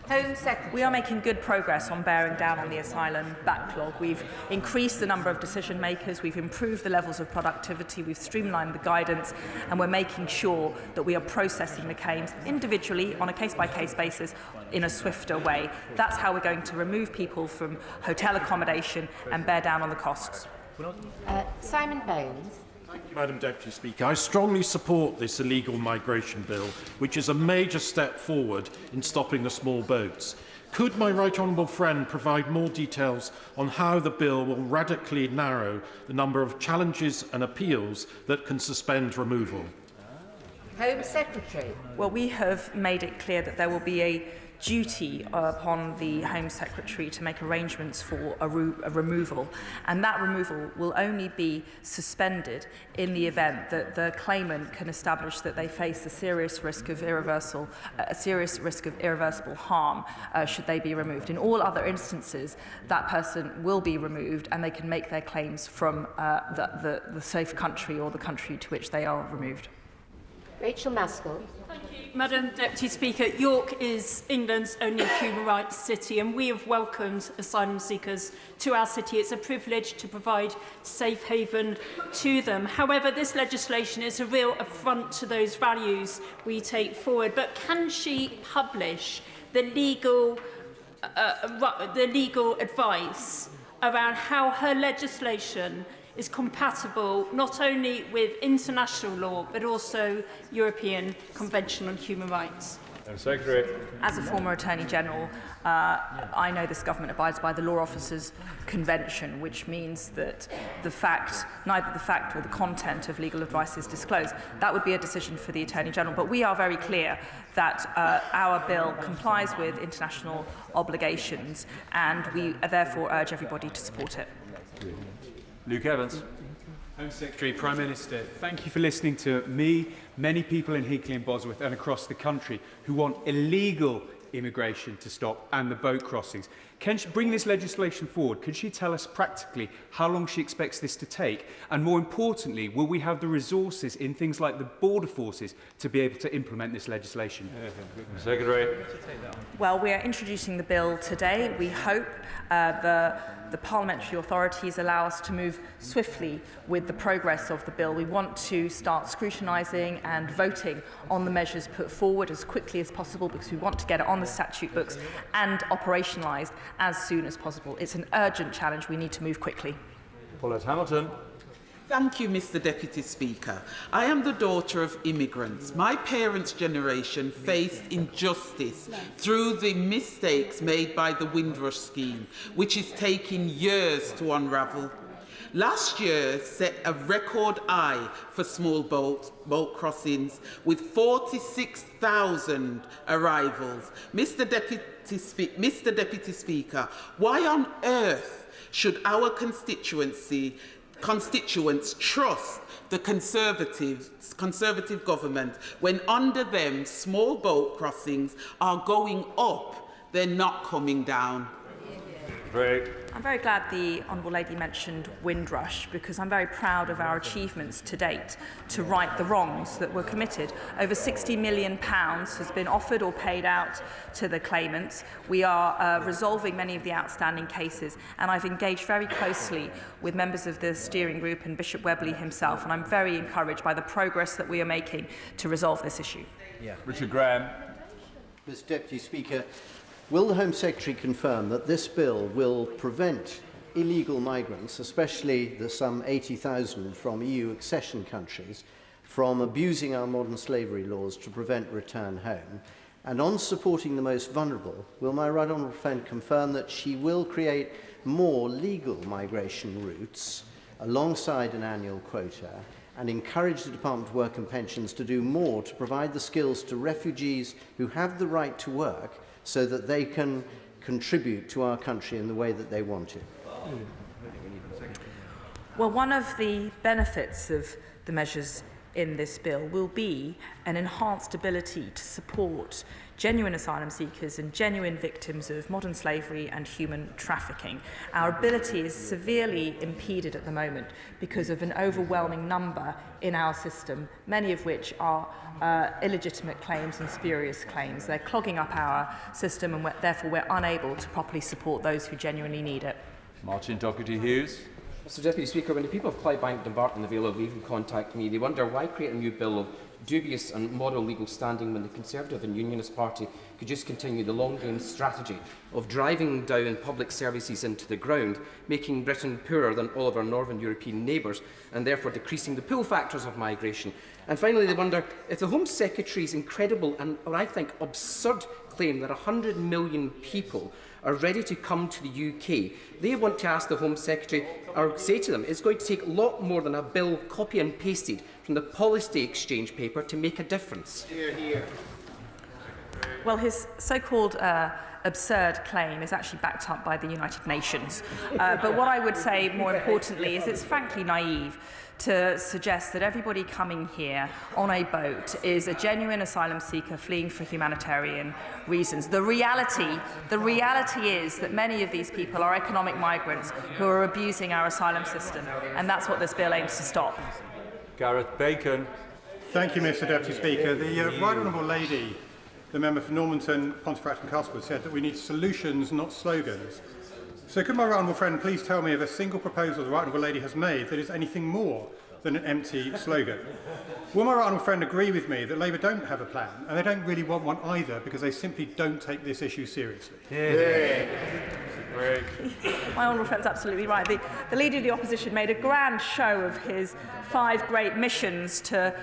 Home Secretary. We are making good progress on bearing down on the asylum backlog. We've increased the number of decision makers, we've improved the levels of productivity, we've streamlined the guidance, and we're making sure that we are processing the claims individually on a case-by-case basis in a swifter way. That's how we're going to remove people from hotel accommodation and bear down on the costs. Simon Baines. Madam Deputy Speaker, I strongly support this illegal migration bill, which is a major step forward in stopping the small boats. Could my right honourable friend provide more details on how the bill will radically narrow the number of challenges and appeals that can suspend removal? Home Secretary. Well, we have made it clear that there will be a duty upon the Home Secretary to make arrangements for a removal, and that removal will only be suspended in the event that the claimant can establish that they face a serious risk of irreversible harm should they be removed. In all other instances, that person will be removed and they can make their claims from the safe country or the country to which they are removed. Rachel Maskell. Thank you, Madam Deputy Speaker. York is England's only human rights city, and we have welcomed asylum seekers to our city. It's a privilege to provide safe haven to them. However, this legislation is a real affront to those values we take forward. But can she publish the legal advice around how her legislation is compatible not only with international law but also European Convention on Human Rights? Secretary. As a former Attorney General, I know this government abides by the Law Officers Convention, which means that neither the fact or the content of legal advice is disclosed. That would be a decision for the Attorney General, but we are very clear that our bill complies with international obligations, and we therefore urge everybody to support it. Luke Evans. Home Secretary, Prime Minister, thank you for listening to me, many people in Hinckley and Bosworth and across the country who want illegal immigration to stop and the boat crossings. Can she bring this legislation forward? Could she tell us practically how long she expects this to take? And more importantly, will we have the resources in things like the border forces to be able to implement this legislation? Secretary. Well, we are introducing the bill today. We hope the parliamentary authorities allow us to move swiftly with the progress of the bill. We want to start scrutinising and voting on the measures put forward as quickly as possible because we want to get it on the statute books and operationalised as soon as possible. It's an urgent challenge. We need to move quickly. Paulette Hamilton. Thank you, Mr. Deputy Speaker. I am the daughter of immigrants. My parents' generation faced injustice through the mistakes made by the Windrush scheme, which is taking years to unravel. Last year set a record high for small boat crossings with 46,000 arrivals. Mr. Deputy Speaker, why on earth should our constituents trust the Conservative government when under them small boat crossings are going up, they're not coming down? I'm very glad the Honourable Lady mentioned Windrush because I'm very proud of our achievements to date to right the wrongs that were committed. Over £60 million has been offered or paid out to the claimants. We are resolving many of the outstanding cases, and I've engaged very closely with members of the steering group and Bishop Webley himself, and I'm very encouraged by the progress that we are making to resolve this issue. Richard Graham. Mr. Deputy Speaker, will the Home Secretary confirm that this bill will prevent illegal migrants, especially the some 80,000 from EU accession countries, from abusing our modern slavery laws to prevent return home? And on supporting the most vulnerable, will my right honourable friend confirm that she will create more legal migration routes alongside an annual quota and encourage the Department of Work and Pensions to do more to provide the skills to refugees who have the right to work so that they can contribute to our country in the way that they want to? Well, one of the benefits of the measures in this bill will be an enhanced ability to support genuine asylum seekers and genuine victims of modern slavery and human trafficking. Our ability is severely impeded at the moment because of an overwhelming number in our system, many of which are illegitimate claims and spurious claims. They're clogging up our system and therefore we're unable to properly support those who genuinely need it. Martin Doherty-Hughes. Mr Deputy Speaker, when the people of Clydebank, Dumbarton and the Vale of Leven contact me, they wonder why create a new bill of dubious and moral legal standing when the Conservative and Unionist Party could just continue the long-game strategy of driving down public services into the ground, making Britain poorer than all of our northern European neighbours and therefore decreasing the pull factors of migration. And finally, they wonder if the Home Secretary's incredible and, or I think, absurd claim that 100 million people are ready to come to the UK, they want to ask the Home Secretary, or say to them, it's going to take a lot more than a bill copy and pasted from the policy exchange paper to make a difference. Hear, hear. Well, his so-called absurd claim is actually backed up by the United Nations. But what I would say more importantly is it's frankly naive to suggest that everybody coming here on a boat is a genuine asylum seeker fleeing for humanitarian reasons. The reality is that many of these people are economic migrants who are abusing our asylum system, and that's what this bill aims to stop. Gareth Bacon. Thank you, Mr Deputy Speaker. The Right Honourable Lady, the member for Normanton, Pontefract and Castleford, said that we need solutions, not slogans. So could my right honourable friend please tell me of a single proposal the right honourable lady has made that is anything more than an empty slogan? Will my right honourable friend agree with me that Labour don't have a plan, and they don't really want one either because they simply don't take this issue seriously? Yeah. My honourable friend's absolutely right. The Leader of the Opposition made a grand show of his 5 great missions to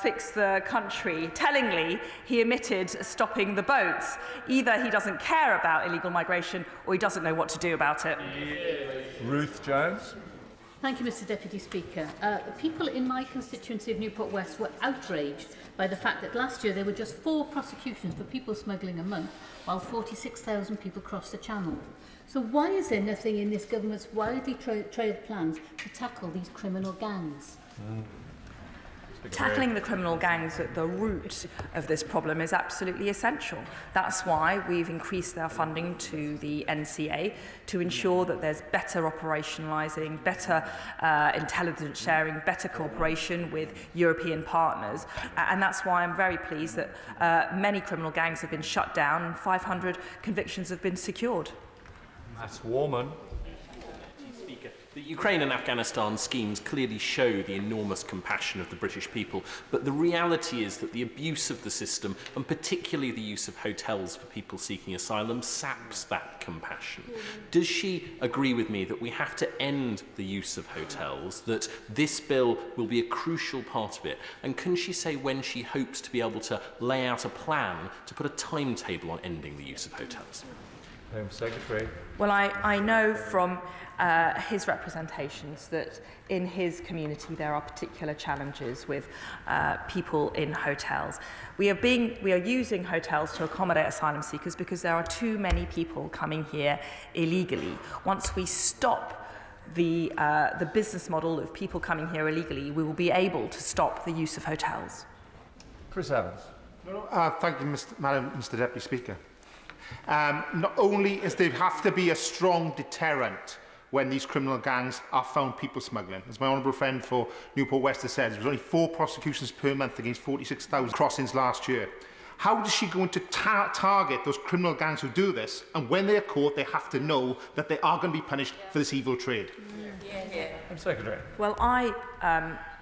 fix the country. Tellingly, he omitted stopping the boats. Either he doesn't care about illegal migration or he doesn't know what to do about it. Ruth Jones. Thank you, Mr Deputy Speaker. People in my constituency of Newport West were outraged by the fact that last year there were just 4 prosecutions for people smuggling a month, while 46,000 people crossed the Channel. So why is there nothing in this government's widely trailed plans to tackle these criminal gangs? Tackling the criminal gangs at the root of this problem is absolutely essential. That's why we've increased our funding to the NCA to ensure that there's better operationalising, better intelligence sharing, better cooperation with European partners. And that's why I'm very pleased that many criminal gangs have been shut down and 500 convictions have been secured. That's Warman. The Ukraine and Afghanistan schemes clearly show the enormous compassion of the British people, but the reality is that the abuse of the system, and particularly the use of hotels for people seeking asylum, saps that compassion. Does she agree with me that we have to end the use of hotels, that this bill will be a crucial part of it, and can she say when she hopes to be able to lay out a plan to put a timetable on ending the use of hotels? Home Secretary. Well, I know from his representations that in his community there are particular challenges with people in hotels. We are using hotels to accommodate asylum seekers because there are too many people coming here illegally. Once we stop the business model of people coming here illegally, we will be able to stop the use of hotels. Chris Evans. Thank you, Mr. Deputy Speaker. Not only is there have to be a strong deterrent when these criminal gangs are found people smuggling. As my honourable friend for Newport West has said, there was only 4 prosecutions per month against 46,000 crossings last year. How is she going to target those criminal gangs who do this? And when they are caught, they have to know that they are going to be punished for this evil trade. Home Secretary. Well, I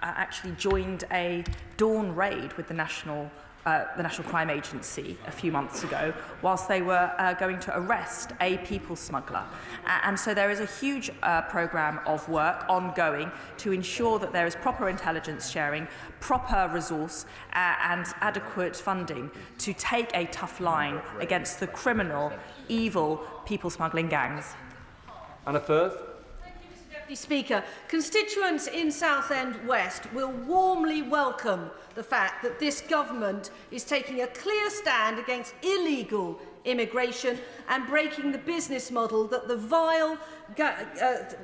actually joined a dawn raid with the National Crime Agency a few months ago whilst they were going to arrest a people smuggler. And so there is a huge programme of work ongoing to ensure that there is proper intelligence sharing, proper resource and adequate funding to take a tough line against the criminal, evil people smuggling gangs. Anna Firth. Deputy Speaker, constituents in Southend West will warmly welcome the fact that this government is taking a clear stand against illegal immigration and breaking the business model that the vile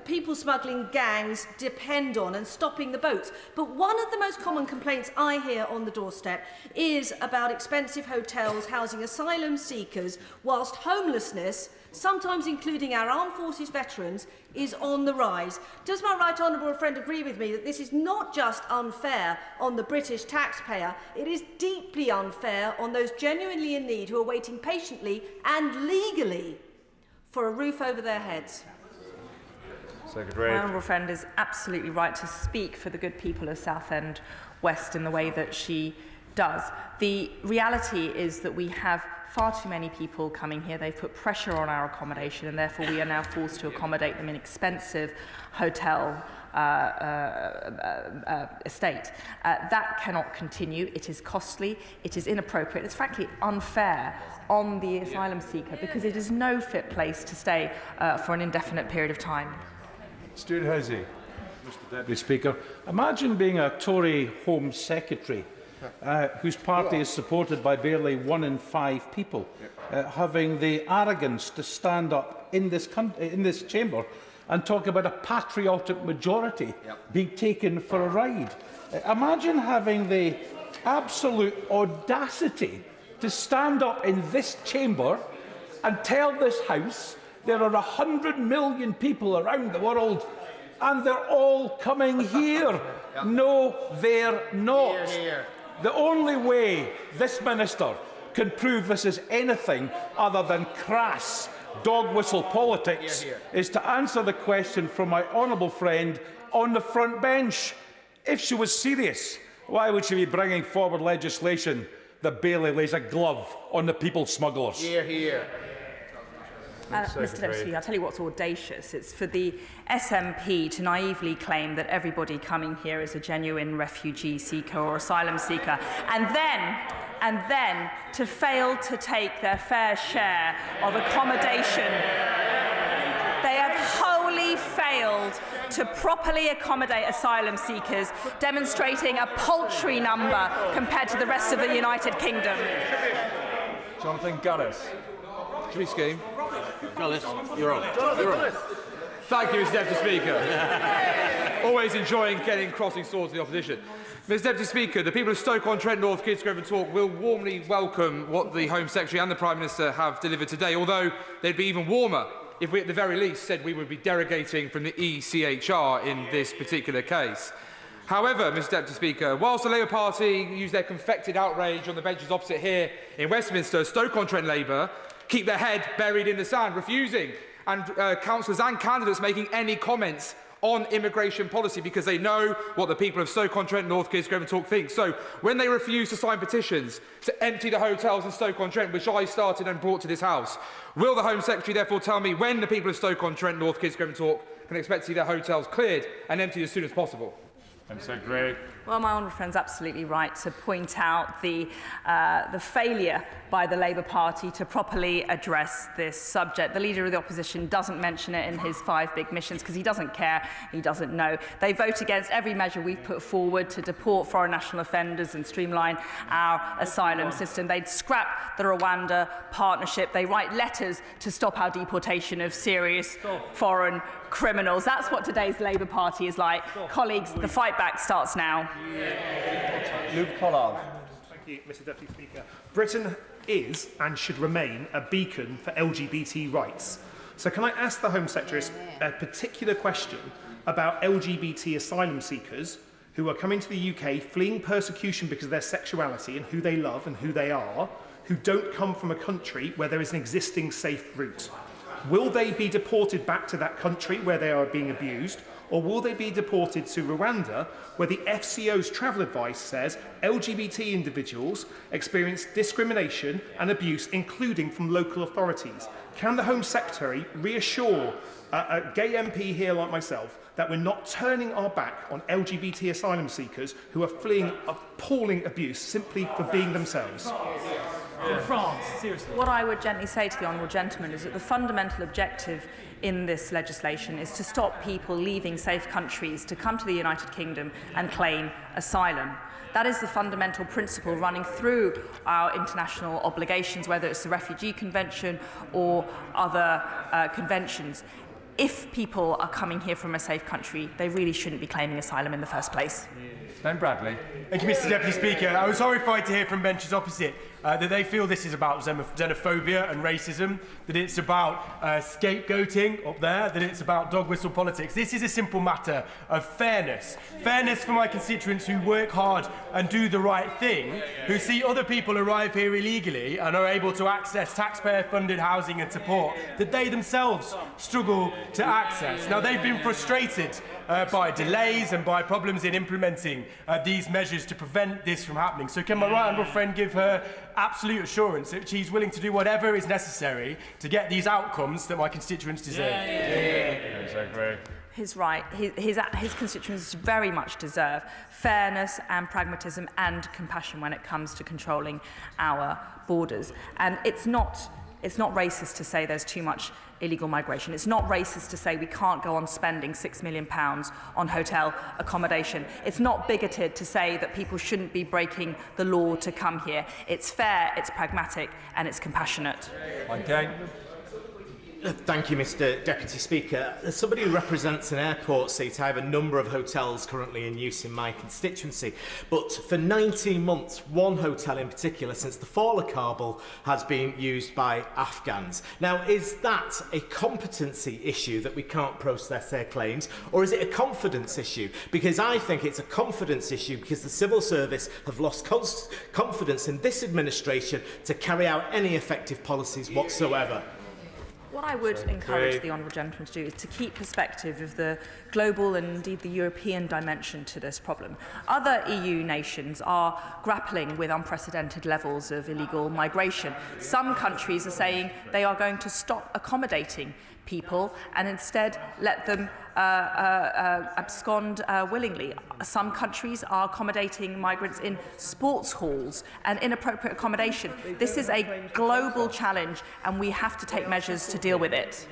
people smuggling gangs depend on and stopping the boats. But one of the most common complaints I hear on the doorstep is about expensive hotels housing asylum seekers, whilst homelessness, sometimes including our armed forces veterans, is on the rise. Does my right honourable friend agree with me that this is not just unfair on the British taxpayer, it is deeply unfair on those genuinely in need who are waiting patiently and legally for a roof over their heads? Secretary. My honourable friend is absolutely right to speak for the good people of Southend West in the way that she does. The reality is that we have far too many people coming here. They've put pressure on our accommodation and therefore we are now forced to accommodate them in expensive hotel estate. That cannot continue. It is costly, it is inappropriate, it's frankly unfair on the asylum seeker because it is no fit place to stay for an indefinite period of time. Stuart Hosey. Mr. Deputy Speaker, imagine being a Tory Home Secretary whose party is supported by barely 1 in 5 people, having the arrogance to stand up in this chamber and talk about a patriotic majority being taken for a ride. Imagine having the absolute audacity to stand up in this chamber and tell this House there are 100 million people around the world and they're all coming here. No, they're not. The only way this minister can prove this is anything other than crass dog whistle politics is to answer the question from my honourable friend on the front bench. If she was serious, why would she be bringing forward legislation that barely lays a glove on the people smugglers? Mr. Deputy, I'll tell you what's audacious. It's for the SNP to naively claim that everybody coming here is a genuine refugee seeker or asylum seeker, and then to fail to take their fair share of accommodation. They have wholly failed to properly accommodate asylum seekers, demonstrating a paltry number compared to the rest of the United Kingdom. Jonathan Gullis. Tree scheme. Gullis, you're on. Thank you, Mr. Deputy Speaker. always enjoying getting crossing swords with the opposition. Mr Deputy Speaker, the people of Stoke-on-Trent, North Kidsgrove and Talk will warmly welcome what the Home Secretary and the Prime Minister have delivered today, although they'd be even warmer if we at the very least said we would be derogating from the ECHR in this particular case. However, Mr Deputy Speaker, whilst the Labour Party use their confected outrage on the benches opposite here in Westminster, Stoke-on-Trent Labour keep their head buried in the sand, refusing, and councillors and candidates making any comments on immigration policy because they know what the people of Stoke-on-Trent, North Kidsgrove and Talk think. So when they refuse to sign petitions to empty the hotels in Stoke-on-Trent, which I started and brought to this House, will the Home Secretary therefore tell me when the people of Stoke-on-Trent, North Kidsgrove and Talk can expect to see their hotels cleared and emptied as soon as possible? Home Secretary. Well, my honourable friend's absolutely right to point out the failure by the Labour Party to properly address this subject. The Leader of the Opposition doesn't mention it in his 5 big missions because he doesn't care, he doesn't know. They vote against every measure we've put forward to deport foreign national offenders and streamline our asylum system. They'd scrap the Rwanda partnership. They write letters to stop our deportation of serious foreign criminals. That's what today's Labour Party is like. Colleagues, the fight back starts now. Luke Pollard. Thank you, Mr Deputy Speaker. Britain is and should remain a beacon for LGBT rights. So can I ask the Home Secretary a particular question about LGBT asylum seekers who are coming to the UK fleeing persecution because of their sexuality and who they love and who they are, who don't come from a country where there is an existing safe route? Will they be deported back to that country where they are being abused, or will they be deported to Rwanda, where the FCO's travel advice says LGBT individuals experience discrimination and abuse, including from local authorities? Can the Home Secretary reassure a gay MP here like myself that we're not turning our back on LGBT asylum seekers who are fleeing appalling abuse simply for being themselves? From France, seriously. What I would gently say to the honourable gentleman is that the fundamental objective in this legislation is to stop people leaving safe countries to come to the United Kingdom and claim asylum. That is the fundamental principle running through our international obligations, whether it's the Refugee Convention or other conventions. If people are coming here from a safe country, they really shouldn't be claiming asylum in the first place. Ben Bradley. Thank you, Mr Deputy Speaker. I was horrified to hear from benches opposite that they feel this is about xenophobia and racism, that it's about scapegoating up there, that it's about dog whistle politics. This is a simple matter of fairness. Fairness for my constituents who work hard and do the right thing, who see other people arrive here illegally and are able to access taxpayer-funded housing and support that they themselves struggle to access. Now, they've been frustrated by delays and by problems in implementing these measures to prevent this from happening. So can my right honourable friend give her absolute assurance that she's willing to do whatever is necessary to get these outcomes that my constituents deserve? His right, his constituents very much deserve fairness and pragmatism and compassion when it comes to controlling our borders. And it's not racist to say there's too much illegal migration. It's not racist to say we can't go on spending £6 million on hotel accommodation. It's not bigoted to say that people shouldn't be breaking the law to come here. It's fair, it's pragmatic, and it's compassionate. Okay. Thank you, Mr Deputy Speaker. As somebody who represents an airport seat, I have a number of hotels currently in use in my constituency. But for 19 months, one hotel in particular, since the fall of Kabul, has been used by Afghans. Now, is that a competency issue that we can't process their claims, or is it a confidence issue? Because I think it's a confidence issue because the civil service have lost confidence in this administration to carry out any effective policies whatsoever. What I would encourage the honourable gentleman to do is to keep perspective of the global and indeed the European dimension to this problem. Other EU nations are grappling with unprecedented levels of illegal migration. Some countries are saying they are going to stop accommodating people and instead let them abscond willingly. Some countries are accommodating migrants in sports halls and inappropriate accommodation. This is a global challenge and we have to take measures to deal with it.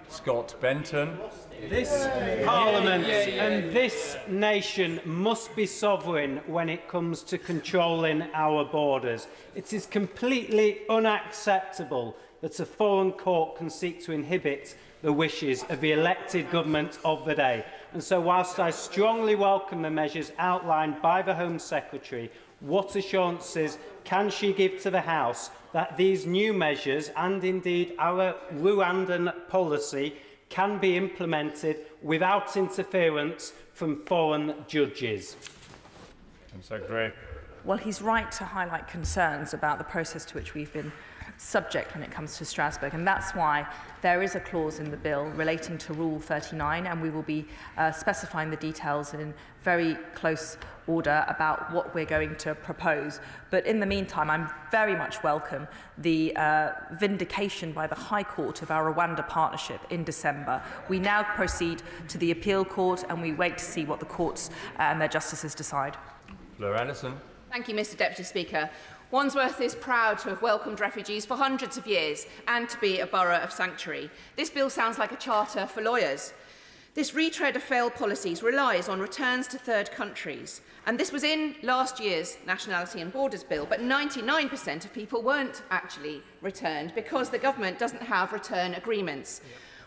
Scott Benton. This Parliament and this nation must be sovereign when it comes to controlling our borders. It is completely unacceptable that a foreign court can seek to inhibit the wishes of the elected government of the day. And so whilst I strongly welcome the measures outlined by the Home Secretary, what assurances can she give to the House that these new measures, and indeed our Rwandan policy, can be implemented without interference from foreign judges? Secretary. Well, he's right to highlight concerns about the process to which we've been subject when it comes to Strasbourg, and that's why there is a clause in the bill relating to Rule 39, and we will be specifying the details in very close order about what we're going to propose. But in the meantime, I'm very much welcome the vindication by the High Court of our Rwanda partnership in December. We now proceed to the appeal court, and we wait to see what the courts and their justices decide. Fleur Anderson. Thank you, Mr Deputy Speaker. Wandsworth is proud to have welcomed refugees for hundreds of years and to be a borough of sanctuary. This bill sounds like a charter for lawyers. This retread of failed policies relies on returns to third countries, and this was in last year's Nationality and Borders Bill, but 99% of people weren't actually returned because the government doesn't have return agreements.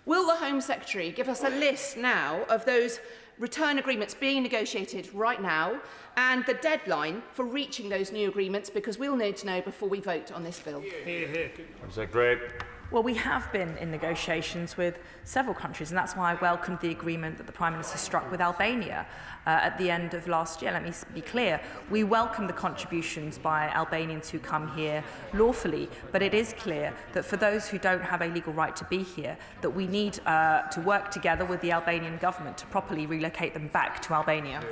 Will the Home Secretary give us a list now of those return agreements being negotiated right now and the deadline for reaching those new agreements, because we'll need to know before we vote on this bill? Secretary. Well, we have been in negotiations with several countries, and that's why I welcomed the agreement that the Prime Minister struck with Albania at the end of last year. Let me be clear. We welcome the contributions by Albanians who come here lawfully, but it is clear that for those who don't have a legal right to be here, that we need to work together with the Albanian government to properly relocate them back to Albania.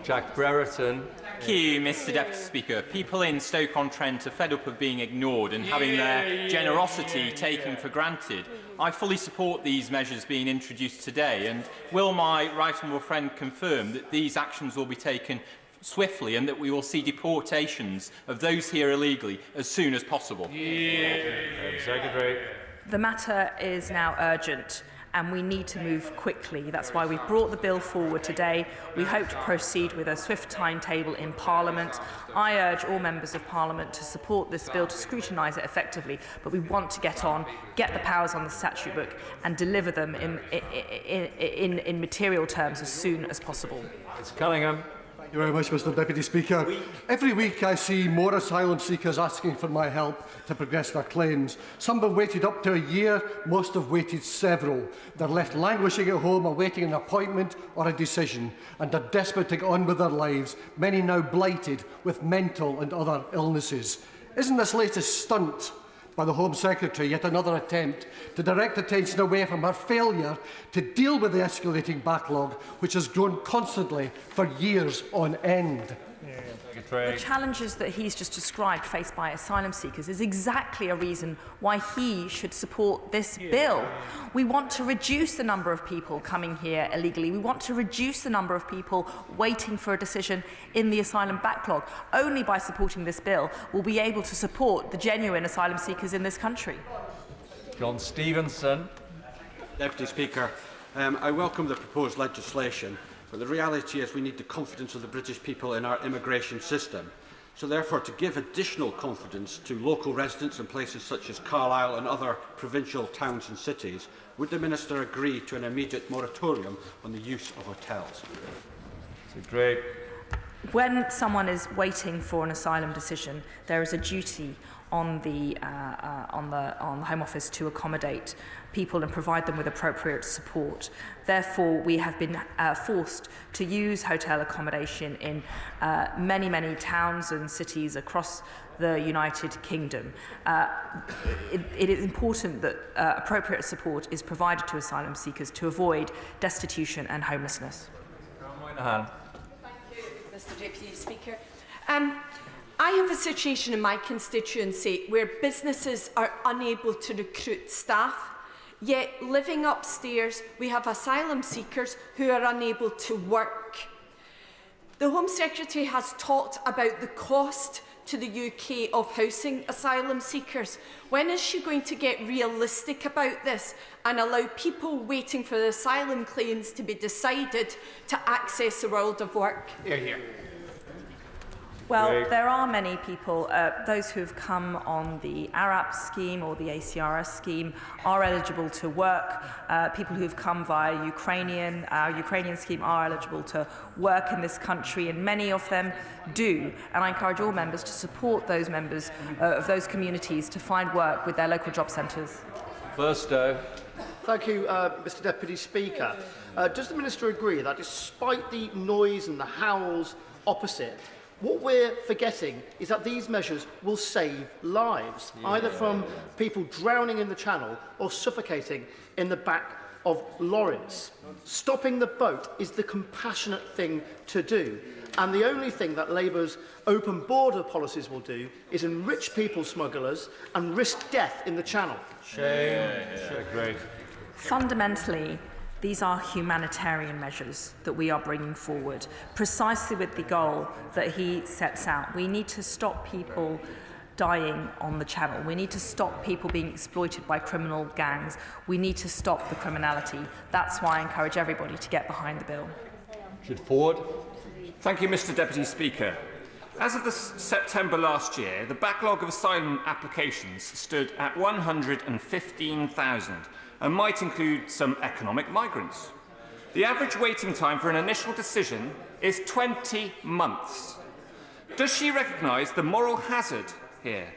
Jack Brereton. Thank you, Mr Deputy Speaker. People in Stoke-on-Trent are fed up of being ignored and having their generosity taken for granted. I fully support these measures being introduced today, and will my right honourable friend confirm that these actions will be taken swiftly and that we will see deportations of those here illegally as soon as possible? Secretary. The matter is now urgent, and we need to move quickly. That's why we've brought the bill forward today. We hope to proceed with a swift timetable in Parliament. I urge all members of Parliament to support this bill, to scrutinise it effectively, but we want to get on, get the powers on the statute book and deliver them in material terms as soon as possible. Mr Cunningham. Thank you very much, Mr Deputy Speaker. Every week I see more asylum seekers asking for my help to progress their claims. Some have waited up to a year, most have waited several. They're left languishing at home awaiting an appointment or a decision, and are desperate to get on with their lives, many now blighted with mental and other illnesses. Isn't this latest stunt by the Home Secretary yet another attempt to direct attention away from her failure to deal with the escalating backlog, which has grown constantly for years on end? The challenges that he's just described faced by asylum seekers is exactly a reason why he should support this bill. We want to reduce the number of people coming here illegally. We want to reduce the number of people waiting for a decision in the asylum backlog. Only by supporting this bill will we be able to support the genuine asylum seekers in this country. John Stevenson. Deputy Speaker, I welcome the proposed legislation. But the reality is we need the confidence of the British people in our immigration system. So therefore, to give additional confidence to local residents in places such as Carlisle and other provincial towns and cities, would the Minister agree to an immediate moratorium on the use of hotels? Great. When someone is waiting for an asylum decision, there is a duty on the Home Office to accommodate people and provide them with appropriate support. Therefore, we have been forced to use hotel accommodation in many, many towns and cities across the United Kingdom. It is important that appropriate support is provided to asylum seekers to avoid destitution and homelessness. Thank you, Mr Deputy Speaker. I have a situation in my constituency where businesses are unable to recruit staff, yet living upstairs we have asylum seekers who are unable to work. The Home Secretary has talked about the cost to the UK of housing asylum seekers. When is she going to get realistic about this and allow people waiting for their asylum claims to be decided to access the world of work? Here, here. Well, there are many people, those who have come on the ARAP scheme or the ACRS scheme are eligible to work. People who have come via our Ukrainian scheme are eligible to work in this country, and many of them do. And I encourage all members to support those members of those communities to find work with their local job centres. Burstow. Thank you, Mr Deputy Speaker. Does the Minister agree that despite the noise and the howls opposite, what we're forgetting is that these measures will save lives, either from people drowning in the Channel or suffocating in the back of lorries? Stopping the boat is the compassionate thing to do, and the only thing that Labour's open border policies will do is enrich people smugglers and risk death in the Channel. Shame. Great. Fundamentally, these are humanitarian measures that we are bringing forward, precisely with the goal that he sets out. We need to stop people dying on the Channel. We need to stop people being exploited by criminal gangs. We need to stop the criminality. That's why I encourage everybody to get behind the bill. Richard Ford. Thank you, Mr Deputy Speaker. As of September last year, the backlog of asylum applications stood at 115,000 and might include some economic migrants. The average waiting time for an initial decision is 20 months. Does she recognise the moral hazard here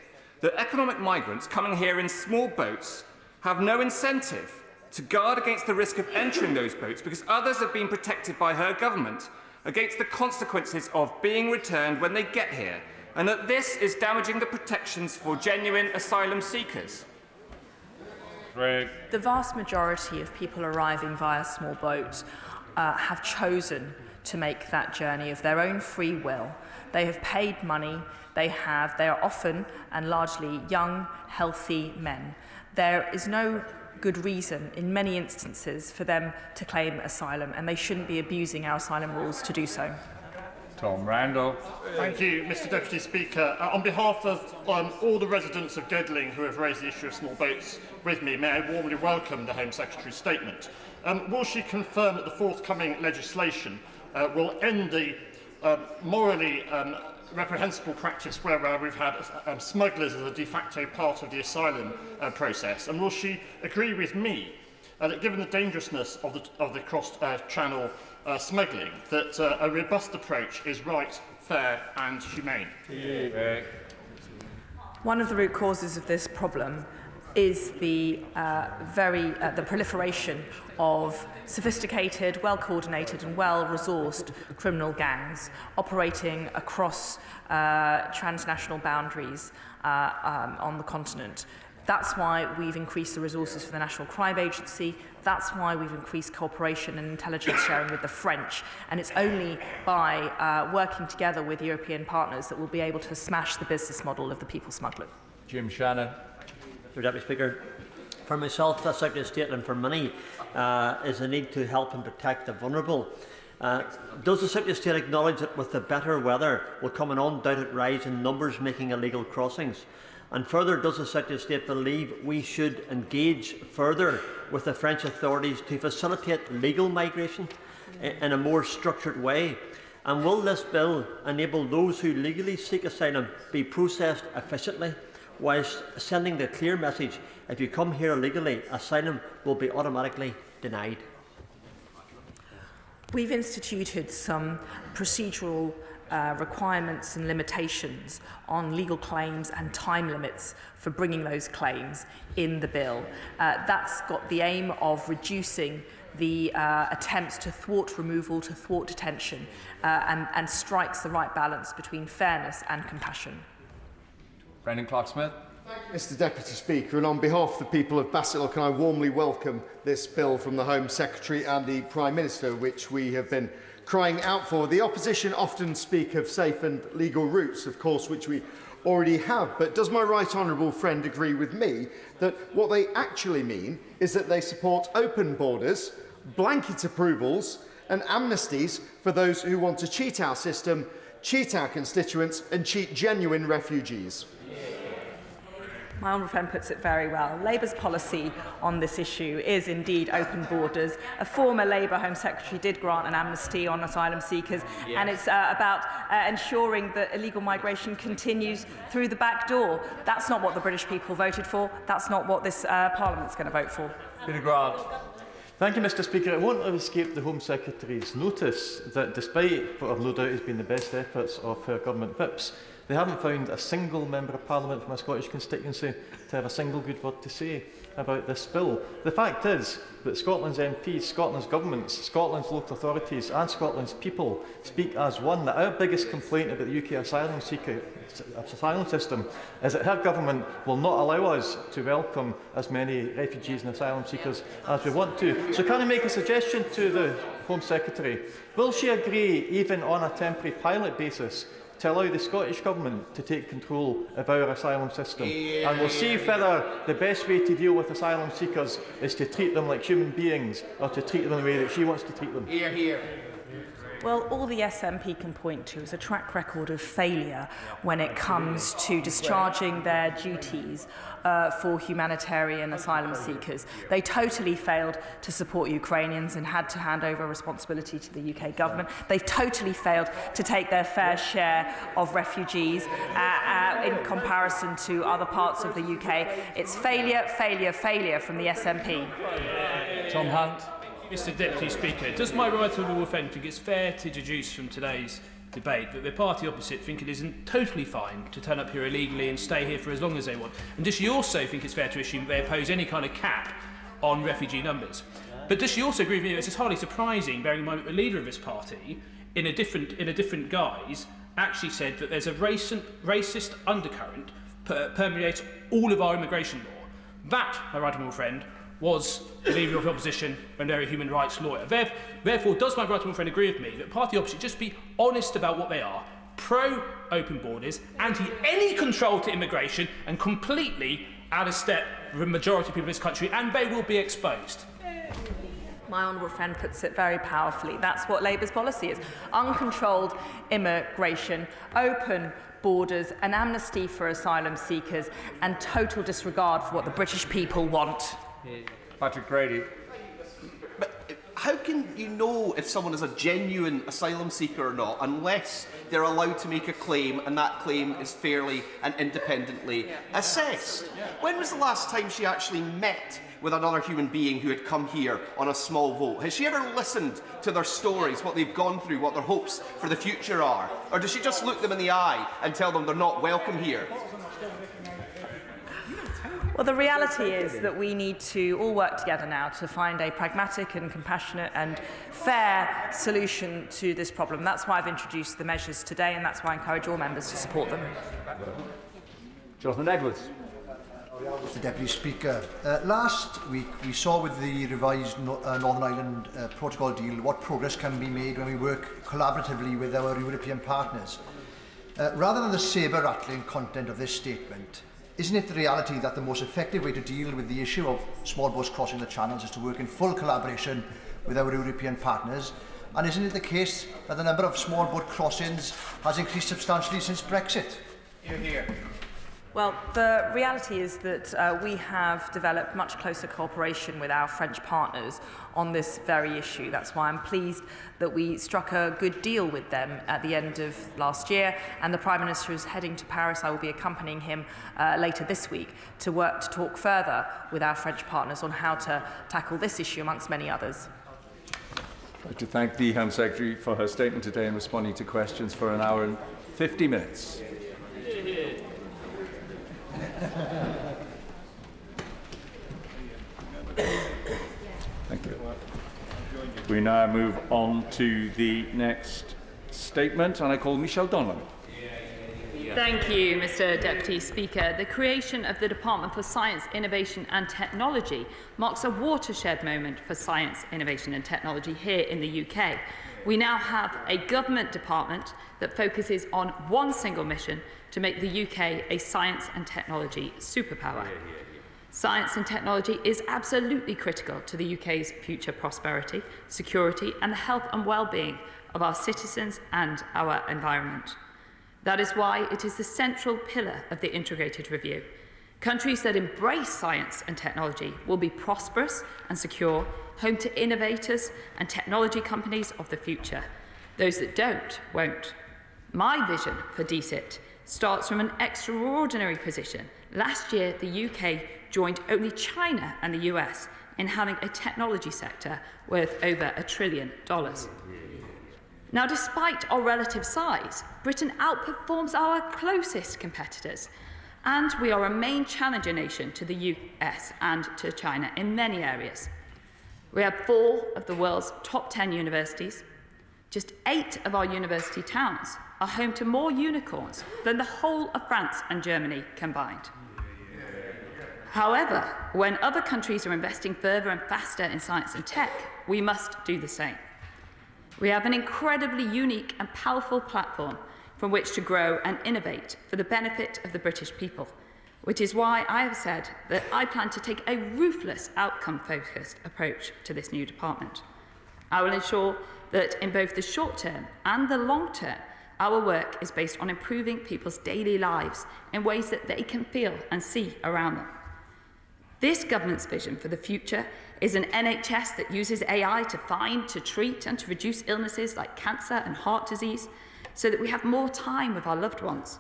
that economic migrants coming here in small boats have no incentive to guard against the risk of entering those boats because others have been protected by her government against the consequences of being returned when they get here, and that this is damaging the protections for genuine asylum seekers? The vast majority of people arriving via small boats have chosen to make that journey of their own free will. They have paid money. They are often and largely young, healthy men. There is no good reason in many instances for them to claim asylum, and they shouldn't be abusing our asylum rules to do so. Tom Randall. Thank you, Mr Deputy Speaker. On behalf of all the residents of Gedling who have raised the issue of small boats with me, may I warmly welcome the Home Secretary's statement. Will she confirm that the forthcoming legislation will end the morally reprehensible practice where we've had smugglers as a de facto part of the asylum process? And will she agree with me that given the dangerousness of the cross-channel smuggling, that a robust approach is right, fair and humane? One of the root causes of this problem is the proliferation of sophisticated, well-coordinated and well-resourced criminal gangs operating across transnational boundaries on the continent. That's why we've increased the resources for the National Crime Agency. That's why we've increased cooperation and intelligence sharing with the French. And it's only by working together with European partners that we'll be able to smash the business model of the people smuggler. Jim Shannon. Mr Deputy Speaker, for myself, the Secretary of State, and for many, is the need to help and protect the vulnerable. Does the Secretary of State acknowledge that with the better weather will come an undoubted rise in numbers making illegal crossings? And further, does the Secretary of State believe we should engage further with the French authorities to facilitate legal migration in a more structured way? And will this bill enable those who legally seek asylum be processed efficiently, whilst sending the clear message, if you come here illegally, asylum will be automatically denied? We've instituted some procedural requirements and limitations on legal claims and time limits for bringing those claims in the bill. That's got the aim of reducing the attempts to thwart removal, to thwart detention, and strikes the right balance between fairness and compassion. Brendan Clark-Smith. Mr Deputy Speaker, and on behalf of the people of Bassetlaw, can I warmly welcome this bill from the Home Secretary and the Prime Minister, which we have been crying out for. The opposition often speak of safe and legal routes, of course, which we already have, but does my right honourable friend agree with me that what they actually mean is that they support open borders, blanket approvals and amnesties for those who want to cheat our system, cheat our constituents and cheat genuine refugees? My honourable friend puts it very well. Labour's policy on this issue is indeed open borders. A former Labour Home Secretary did grant an amnesty on asylum seekers, and it's about ensuring that illegal migration continues through the back door. That's not what the British people voted for. That's not what this Parliament's going to vote for. Peter Grant. Thank you, Mr Speaker. It won't have escaped the Home Secretary's notice that despite what I've no doubt has been the best efforts of her government whips, they haven't found a single Member of Parliament from a Scottish constituency to have a single good word to say about this bill. The fact is that Scotland's MPs, Scotland's governments, Scotland's local authorities and Scotland's people speak as one, that our biggest complaint about the UK asylum system is that her government will not allow us to welcome as many refugees and asylum seekers as we want to. So can I make a suggestion to the Home Secretary? Will she agree, even on a temporary pilot basis, to allow the Scottish Government to take control of our asylum system? And we'll see whether the best way to deal with asylum seekers is to treat them like human beings or to treat them in the way that she wants to treat them. Hear, hear. Well, all the SNP can point to is a track record of failure when it comes to discharging their duties for humanitarian asylum seekers. They totally failed to support Ukrainians and had to hand over responsibility to the UK government. They've totally failed to take their fair share of refugees in comparison to other parts of the UK. It's failure, failure, failure from the SNP. Tom Hunt. Mr Deputy Speaker, does my right honourable friend think it's fair to deduce from today's debate that the party opposite think it isn't totally fine to turn up here illegally and stay here for as long as they want? And does she also think it's fair to assume they oppose any kind of cap on refugee numbers? But does she also agree with me that it's hardly surprising, bearing in mind that the leader of this party, in a different guise, actually said that there's a racist undercurrent permeates all of our immigration law? That, my right honourable friend, was the leader of the opposition and they're a human rights lawyer. Therefore, does my right honourable friend agree with me that party opposite just be honest about what they are, pro-open borders, anti any control to immigration, and completely out of step with the majority of people in this country, and they will be exposed? My honourable friend puts it very powerfully. That's what Labour's policy is. Uncontrolled immigration, open borders, an amnesty for asylum seekers, and total disregard for what the British people want. Patrick Grady. But how can you know if someone is a genuine asylum seeker or not unless they're allowed to make a claim and that claim is fairly and independently assessed? When was the last time she actually met with another human being who had come here on a small vote? Has she ever listened to their stories, what they've gone through, what their hopes for the future are? Or does she just look them in the eye and tell them they're not welcome here? Well, the reality is that we need to all work together now to find a pragmatic and compassionate and fair solution to this problem. That's why I've introduced the measures today, and that's why I encourage all members to support them. Jonathan Edwards. Mr Deputy Speaker, last week we saw with the revised Northern Ireland Protocol deal what progress can be made when we work collaboratively with our European partners. Rather than the sabre-rattling content of this statement, isn't it the reality that the most effective way to deal with the issue of small boats crossing the channels is to work in full collaboration with our European partners? And isn't it the case that the number of small boat crossings has increased substantially since Brexit? Hear, hear. Well, the reality is that we have developed much closer cooperation with our French partners on this very issue. That's why I'm pleased that we struck a good deal with them at the end of last year, and the Prime Minister is heading to Paris. I will be accompanying him later this week to work to talk further with our French partners on how to tackle this issue amongst many others. I'd like to thank the Home Secretary for her statement today and responding to questions for an hour and 50 minutes. Thank you. We now move on to the next statement, and I call Michelle Donlan. Thank you, Mr Deputy Speaker. The creation of the Department for Science, Innovation and Technology marks a watershed moment for science, innovation and technology here in the UK. We now have a government department that focuses on one single mission to make the UK a science and technology superpower. Science and technology is absolutely critical to the UK's future prosperity, security and the health and well-being of our citizens and our environment. That is why it is the central pillar of the integrated review. Countries that embrace science and technology will be prosperous and secure, home to innovators and technology companies of the future. Those that don't, won't. My vision for DCIT starts from an extraordinary position. Last year, the UK joined only China and the US in having a technology sector worth over $1 trillion. Now, despite our relative size, Britain outperforms our closest competitors, and we are a main challenger nation to the US and to China in many areas. We have 4 of the world's top 10 universities. Just 8 of our university towns are home to more unicorns than the whole of France and Germany combined. However, when other countries are investing further and faster in science and tech, we must do the same. We have an incredibly unique and powerful platform from which to grow and innovate for the benefit of the British people, which is why I have said that I plan to take a ruthless, outcome-focused approach to this new department. I will ensure that in both the short term and the long term, our work is based on improving people's daily lives in ways that they can feel and see around them. This government's vision for the future is an NHS that uses AI to find, to treat and to reduce illnesses like cancer and heart disease so that we have more time with our loved ones.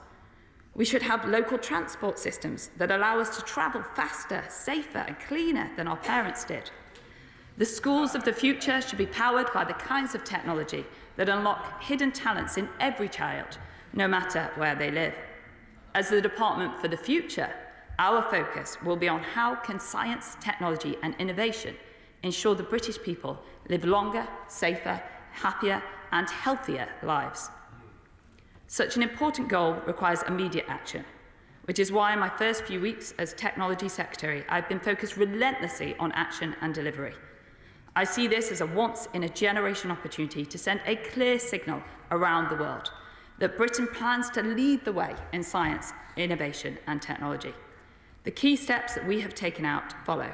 We should have local transport systems that allow us to travel faster, safer and cleaner than our parents did. The schools of the future should be powered by the kinds of technology that unlock hidden talents in every child, no matter where they live. As the Department for the Future, our focus will be on how can science, technology and innovation ensure the British people live longer, safer, happier and healthier lives. Such an important goal requires immediate action, which is why in my first few weeks as Technology Secretary, I've been focused relentlessly on action and delivery. I see this as a once-in-a-generation opportunity to send a clear signal around the world that Britain plans to lead the way in science, innovation and technology. The key steps that we have taken out follow.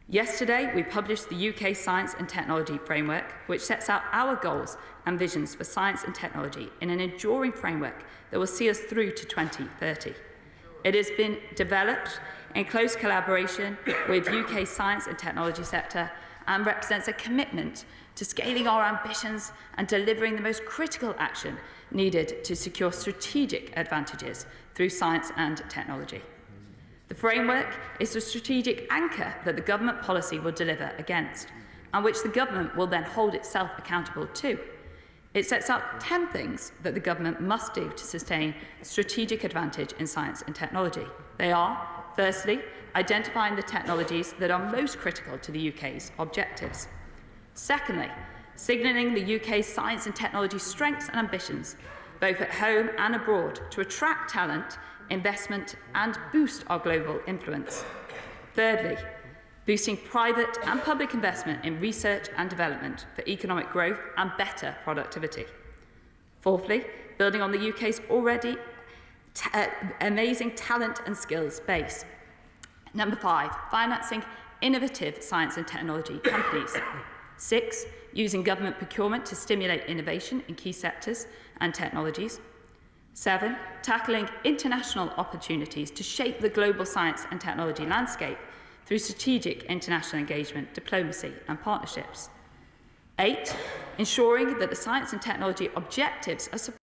Yesterday, we published the UK Science and Technology Framework, which sets out our goals and visions for science and technology in an enduring framework that will see us through to 2030. It has been developed in close collaboration with UK science and technology sector and represents a commitment to scaling our ambitions and delivering the most critical action needed to secure strategic advantages through science and technology. The framework is the strategic anchor that the government policy will deliver against, and which the government will then hold itself accountable to. It sets out 10 things that the government must do to sustain strategic advantage in science and technology. They are, firstly, identifying the technologies that are most critical to the UK's objectives. Secondly, signalling the UK's science and technology strengths and ambitions, both at home and abroad, to attract talent, investment and boost our global influence. Thirdly, boosting private and public investment in research and development for economic growth and better productivity. Fourthly, building on the UK's already amazing talent and skills base. Number 5, financing innovative science and technology companies. 6, using government procurement to stimulate innovation in key sectors and technologies. 7, tackling international opportunities to shape the global science and technology landscape through strategic international engagement, diplomacy and partnerships. 8, ensuring that the science and technology objectives are supported